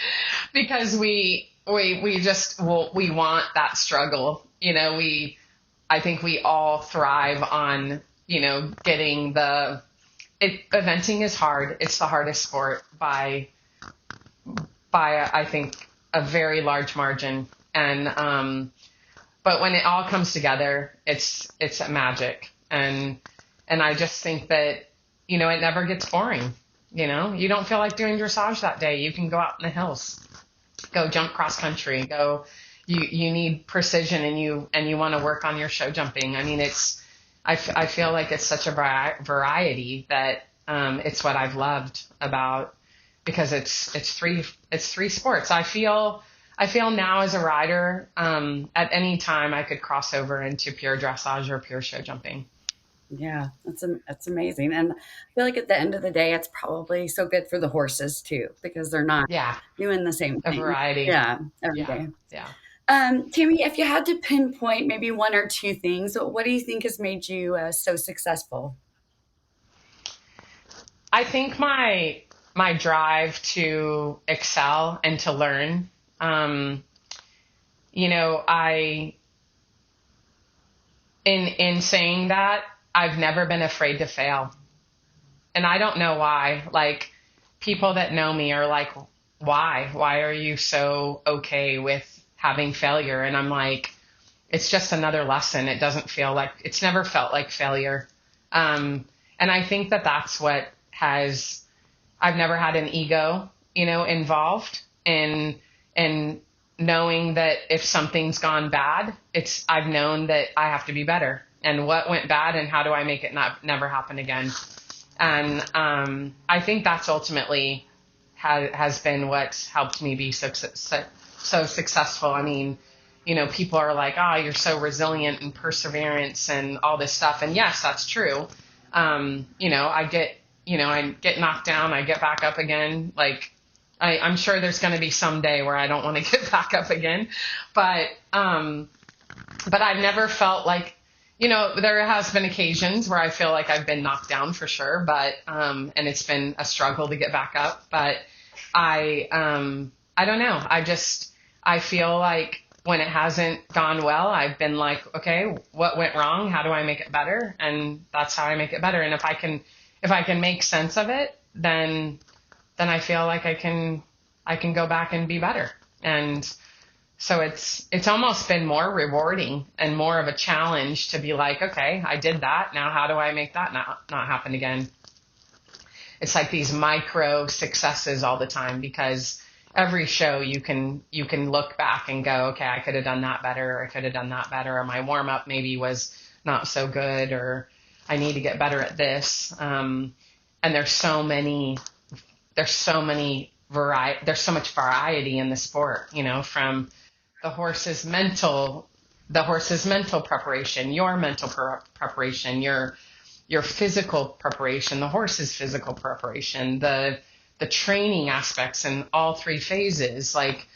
because we want that struggle. I think we all thrive on, getting eventing is hard. It's the hardest sport by I think a very large margin. And, but when it all comes together, it's magic. And I just think that, it never gets boring. You don't feel like doing dressage that day. You can go out in the hills, go jump cross country, you need precision and you want to work on your show jumping. I feel like it's such a variety that, it's what I've loved about, because it's three sports. I feel now as a rider, at any time I could cross over into pure dressage or pure show jumping. Yeah, that's amazing. And I feel like at the end of the day, it's probably so good for the horses too, because they're not doing the same thing. A variety. Yeah, every day. Yeah. Tamie, if you had to pinpoint maybe 1 or 2 things, what do you think has made you so successful? I think my drive to excel and to learn. In saying that, I've never been afraid to fail. And I don't know why. Like, people that know me are like, why? Why are you so okay with having failure? And I'm like, it's just another lesson. It doesn't feel like, it's never felt like failure. And I think that that's what I've never had an ego, involved in knowing that if something's gone bad, I've known that I have to be better, and what went bad and how do I make it never happen again. And I think that's ultimately has been what's helped me be so successful. people are like, oh, you're so resilient and perseverance and all this stuff. And yes, that's true. I get knocked down, I get back up again. Like, I'm sure there's going to be some day where I don't want to get back up again, but I've never felt like, there has been occasions where I feel like I've been knocked down for sure, but, and it's been a struggle to get back up, but I don't know. I feel like when it hasn't gone well, I've been like, okay, what went wrong? How do I make it better? And that's how I make it better. And if I can make sense of it, then I feel like I can go back and be better. And so it's almost been more rewarding and more of a challenge to be like, okay, I did that. Now how do I make that not happen again? It's like these micro successes all the time, because every show you can look back and go, okay, I could have done that better, or I could have done that better, or my warm up maybe was not so good, or I need to get better at this. And there's so much variety in the sport, from the horse's mental preparation, your mental preparation, your physical preparation, the horse's physical preparation, the training aspects in all three phases. Like,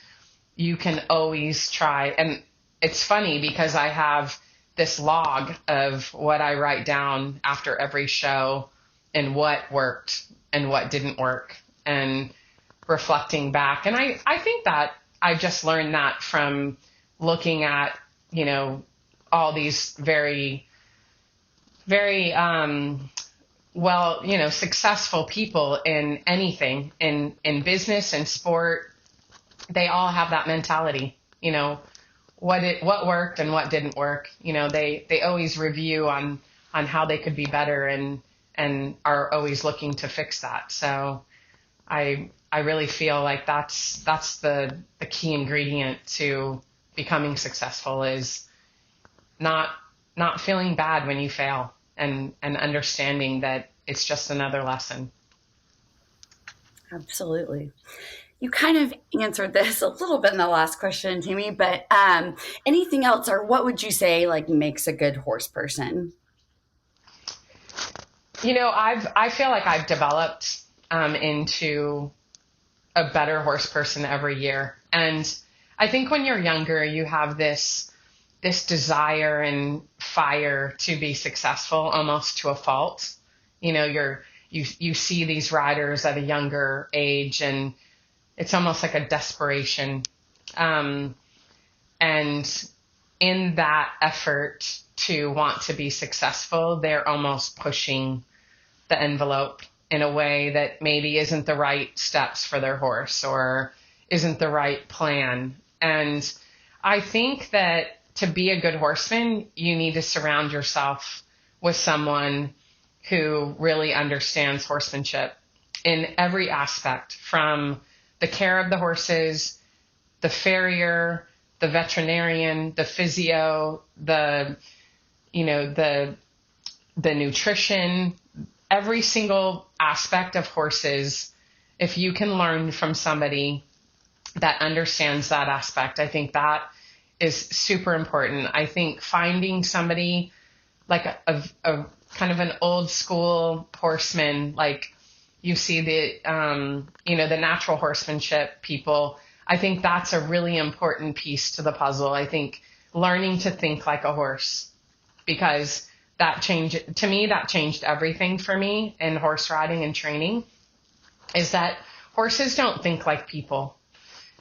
you can always try. And it's funny because I have this log of what I write down after every show and what worked and what didn't work, and reflecting back. And I think that I just learned that from looking at, all these very, very, successful people in anything, in business and sport. They all have that mentality, what worked and what didn't work. They always review on how they could be better, and are always looking to fix that. So I really feel like that's the key ingredient to becoming successful, is not feeling bad when you fail, and understanding that it's just another lesson. Absolutely. You kind of answered this a little bit in the last question, Tamie, but anything else, or what would you say makes a good horse person? I feel like I've developed into a better horse person every year. And I think when you're younger, you have this desire and fire to be successful, almost to a fault. You see these riders at a younger age, and it's almost like a desperation. And in that effort to want to be successful, they're almost pushing the envelope in a way that maybe isn't the right steps for their horse, or isn't the right plan. And I think that to be a good horseman, you need to surround yourself with someone who really understands horsemanship in every aspect, from the care of the horses, the farrier, the veterinarian, the physio, the nutrition, every single aspect of horses. If you can learn from somebody that understands that aspect, I think that is super important. I think finding somebody like a kind of an old school horseman, like you see the natural horsemanship people, I think that's a really important piece to the puzzle. I think learning to think like a horse, because that changed everything for me in horse riding and training, is that horses don't think like people,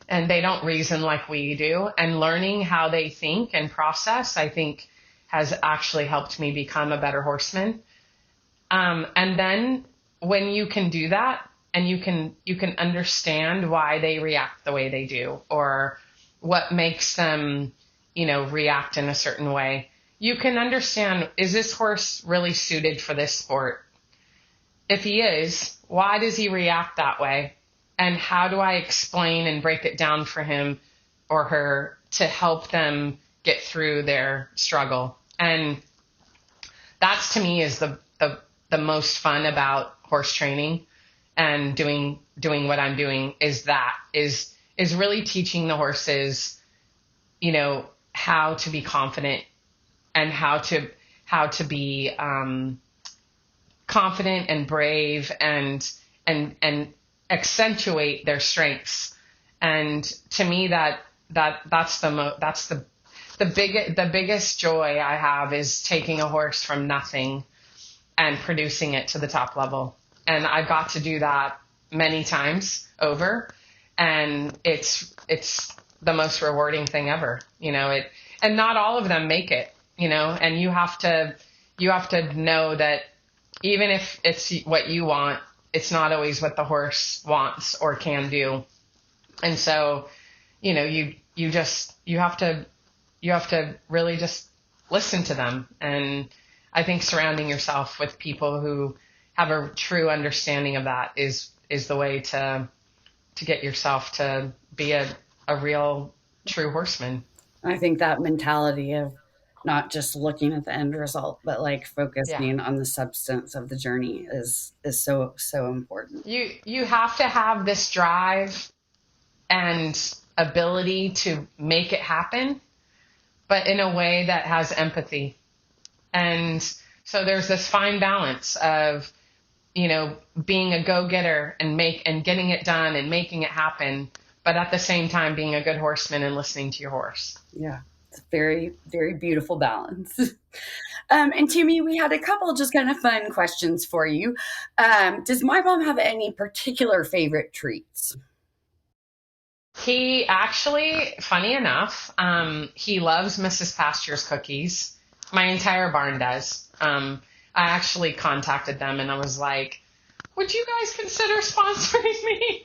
and they don't reason like we do. And learning how they think and process, I think, has actually helped me become a better horseman. And then when you can do that, and you can understand why they react the way they do, or what makes them, react in a certain way, you can understand, is this horse really suited for this sport? If he is, why does he react that way? And how do I explain and break it down for him or her to help them get through their struggle? And that's, to me, is the most fun about horse training and doing what I'm doing, is really teaching the horses, how to be confident and how to be confident and brave and accentuate their strengths. And to me, that's the biggest joy I have is taking a horse from nothing and producing it to the top level. And I've got to do that many times over, and it's the most rewarding thing ever, and not all of them make it, and you have to know that even if it's what you want, it's not always what the horse wants or can do. And so, you have to really just listen to them. And I think surrounding yourself with people who have a true understanding of that is the way to get yourself to be a real true horseman. I think that mentality of not just looking at the end result, but like focusing on the substance of the journey is so important. You have to have this drive and ability to make it happen, but in a way that has empathy. And so there's this fine balance of, being a go-getter and getting it done and making it happen, but at the same time being a good horseman and listening to your horse. Yeah, it's a very, very beautiful balance. And Tamie, we had a couple just kind of fun questions for you. Does Mai Baum have any particular favorite treats? He actually, funny enough, he loves Mrs. Pasture's cookies. My entire barn does. I actually contacted them and I was like, would you guys consider sponsoring me?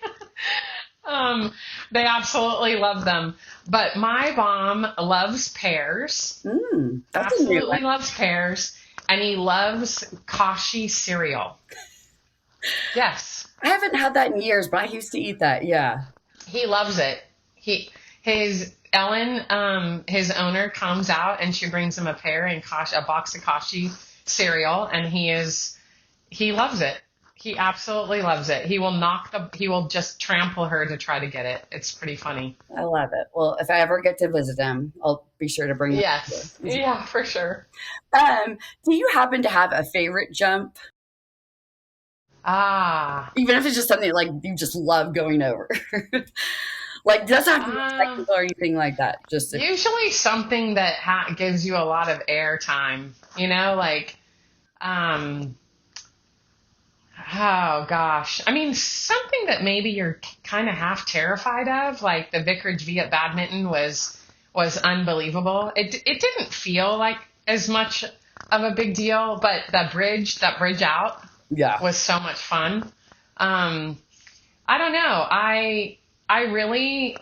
They absolutely love them. But Mai Baum loves pears. Absolutely loves pears. And he loves kashi cereal. Yes. I haven't had that in years, but I used to eat that. Yeah. He loves it. Ellen, his owner, comes out and she brings him a pear and a box of kashi cereal, and he loves it. He absolutely loves it. He will just trample her to try to get it. It's pretty funny. I love it. Well, if I ever get to visit him, I'll be sure to bring it. Yes. Yeah, for sure. Do you happen to have a favorite jump? Even if it's just something like you just love going over. Like, it doesn't have to be technical or anything like that. Just usually something that gives you a lot of air time, like, oh gosh. I mean, something that maybe you're kind of half terrified of, like the Vicarage Viet badminton was unbelievable. It didn't feel like as much of a big deal, but that bridge out was so much fun. I don't know. I really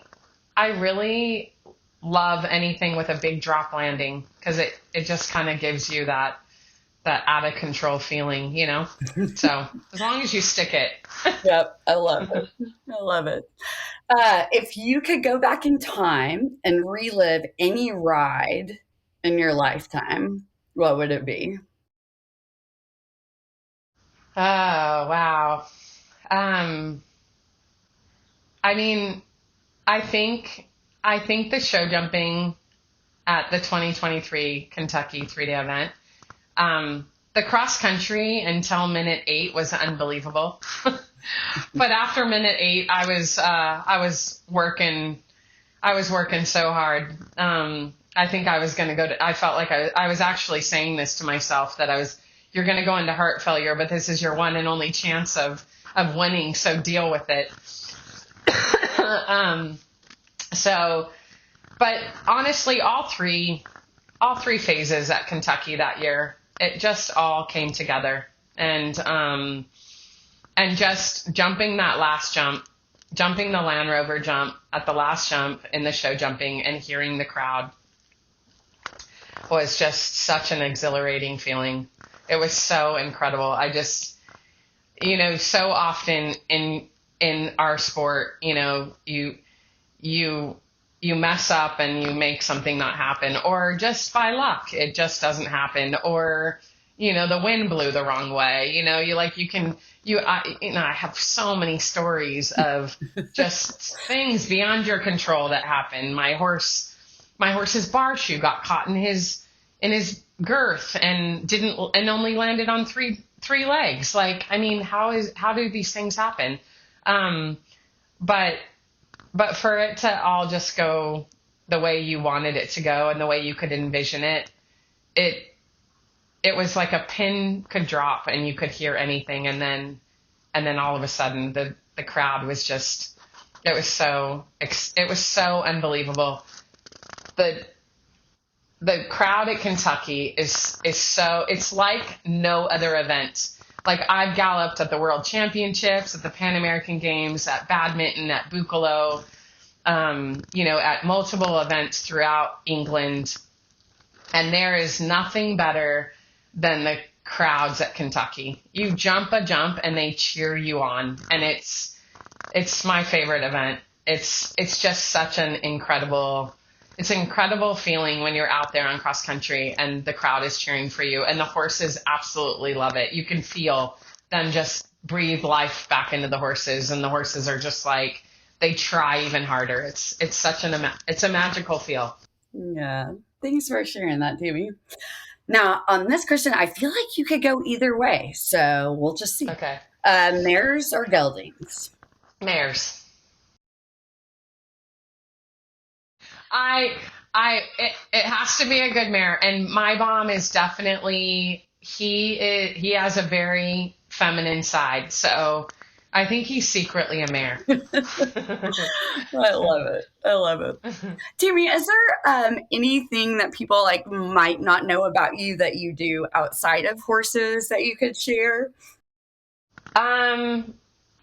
love anything with a big drop landing because it just kind of gives you that out of control feeling, So as long as you stick it. Yep. I love it. I love it. If you could go back in time and relive any ride in your lifetime, what would it be? Oh, wow. I mean, I think the show jumping at the 2023 Kentucky 3-day event, the cross country until minute 8 was unbelievable. But after minute 8, I was working so hard. I think I was going to I felt like I was actually saying this to myself that you're going to go into heart failure, but this is your one and only chance of winning. So deal with it. But honestly, all three phases at Kentucky that year, it just all came together, and just jumping that last jump, jumping the Land Rover jump at the last jump in the show jumping and hearing the crowd was just such an exhilarating feeling. It was so incredible. I just, so often in our sport, you mess up and you make something not happen, or just by luck, it just doesn't happen, or, the wind blew the wrong way. I have so many stories of just things beyond your control that happen. My horse, my horse's bar shoe got caught in his girth and only landed on three legs. Like, I mean, how do these things happen? But for it to all just go the way you wanted it to go and the way you could envision it, it was like a pin could drop and you could hear anything. And then all of a sudden the crowd was just, it was so unbelievable. The crowd at Kentucky is so, it's like no other event. Like, I've galloped at the World Championships, at the Pan American Games, at badminton, at Buccolo, at multiple events throughout England. And there is nothing better than the crowds at Kentucky. You jump a jump and they cheer you on. And it's my favorite event. It's just such an incredible feeling when you're out there on cross country and the crowd is cheering for you, and the horses absolutely love it. You can feel them just breathe life back into the horses, and the horses are just like, they try even harder. It's a magical feel. Yeah. Thanks for sharing that, Tamie. Now, on this question, I feel like you could go either way, so we'll just see. Okay. Mares or geldings? Mares. It has to be a good mare, and Mai Baum is definitely, he has a very feminine side, so I think he's secretly a mare. I love it. Tamie, is there anything that people like might not know about you that you do outside of horses that you could share?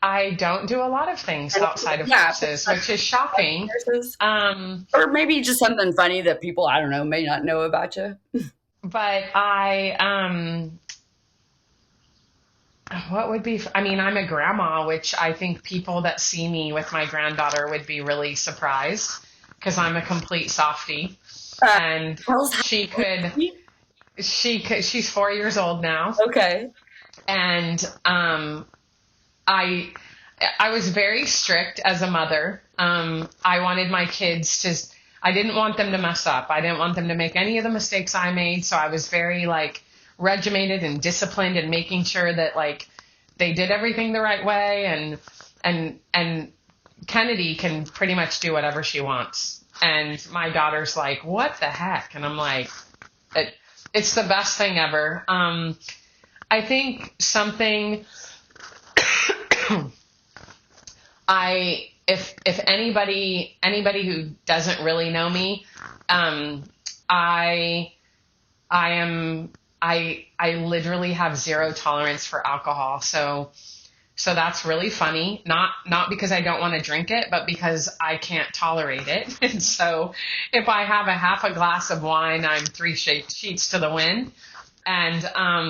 I don't do a lot of things outside of horses, which is shocking. Or maybe just something funny that people, I don't know, may not know about you. But what would be, I mean, I'm a grandma, which I think people that see me with my granddaughter would be really surprised because I'm a complete softie. And she's 4 years old now. Okay. And, I was very strict as a mother. I wanted my kids I didn't want them to mess up. I didn't want them to make any of the mistakes I made. So I was very regimented and disciplined and making sure that they did everything the right way. And Kennedy can pretty much do whatever she wants. And my daughter's like, what the heck? And I'm like, it's the best thing ever. I think something, if anybody who doesn't really know me, I literally have zero tolerance for alcohol. So that's really funny. Not because I don't want to drink it, but because I can't tolerate it. And so if I have half a glass of wine, I'm 3 sheets to the wind. And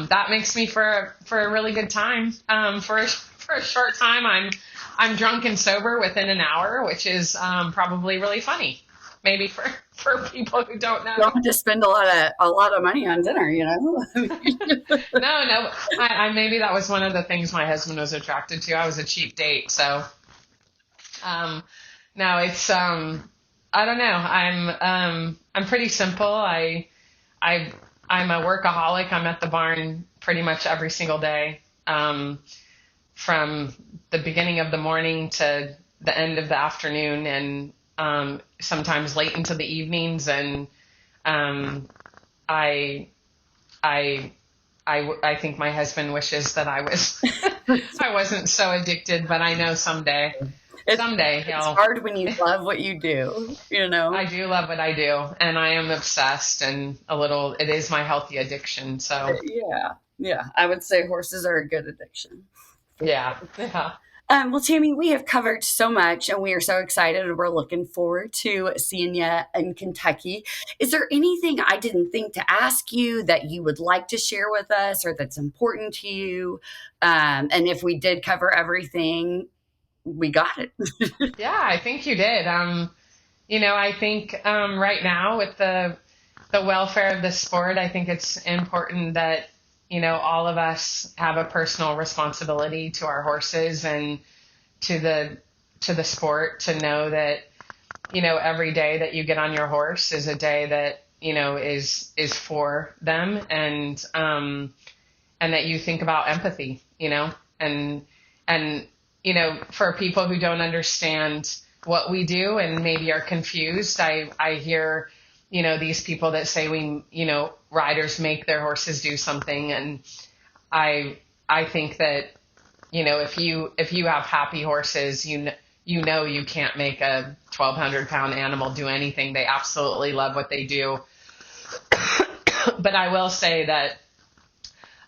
that makes me for a really good time. For a short time, I'm drunk and sober within an hour, which is probably really funny. Maybe for people who don't know. You don't have to spend a lot of money on dinner, you know? No. I maybe that was one of the things my husband was attracted to. I was a cheap date, so no, it's I don't know. I'm pretty simple. I'm a workaholic. I'm at the barn pretty much every single day, from the beginning of the morning to the end of the afternoon, and sometimes late into the evenings. And I think my husband wishes that I wasn't so addicted, but I know someday It's hard when you love what you do, you know? I do love what I do, and I am obsessed, and it is my healthy addiction. So yeah. I would say horses are a good addiction. Yeah. Well, Tamie, we have covered so much, and we are so excited. We're looking forward to seeing you in Kentucky. Is there anything I didn't think to ask you that you would like to share with us, or that's important to you? And if we did cover everything, we got it. Yeah, I think you did. I think right now with the welfare of the sport, I think it's important that all of us have a personal responsibility to our horses and to the sport, to know that every day that you get on your horse is a day that, is for them, and that you think about empathy, and for people who don't understand what we do and maybe are confused, I hear, these people that say riders make their horses do something. And I think that, if you have happy horses, you can't make a 1,200 pound animal do anything. They absolutely love what they do. But I will say that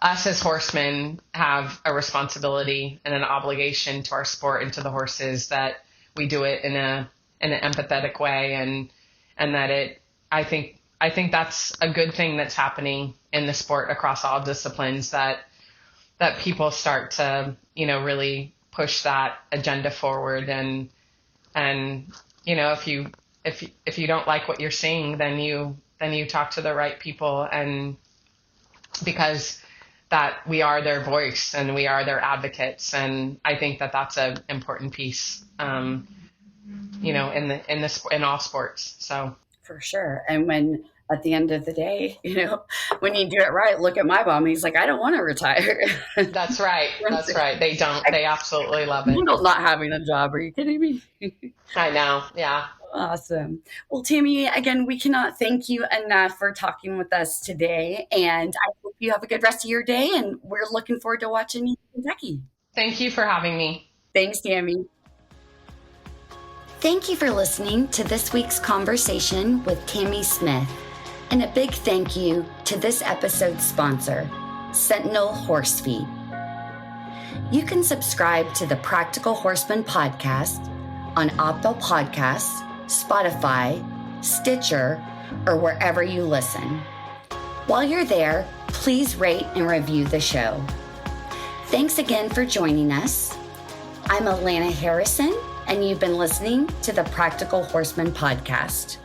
us as horsemen have a responsibility and an obligation to our sport and to the horses, that we do it in an empathetic way, and that I think that's a good thing that's happening in the sport across all disciplines, that people start to, really push that agenda forward. And if you don't like what you're seeing, then you talk to the right people, and because that we are their voice and we are their advocates. And I think that that's an important piece, in all sports. So For sure. And when at the end of the day, when you do it right, look at Mai Baum. He's like, I don't want to retire. That's right. That's right. They don't. They absolutely love it. Not having a job. Are you kidding me? I know. Yeah. Awesome. Well, Tamie, again, we cannot thank you enough for talking with us today. And I hope you have a good rest of your day. And we're looking forward to watching you in Kentucky. Thank you for having me. Thanks, Tamie. Thank you for listening to this week's conversation with Tamie Smith. And a big thank you to this episode's sponsor, Sentinel Horse Feed. You can subscribe to the Practical Horseman podcast on Apple Podcasts, Spotify, Stitcher, or wherever you listen. While you're there, please rate and review the show. Thanks again for joining us. I'm Alana Harrison, and you've been listening to the Practical Horseman podcast.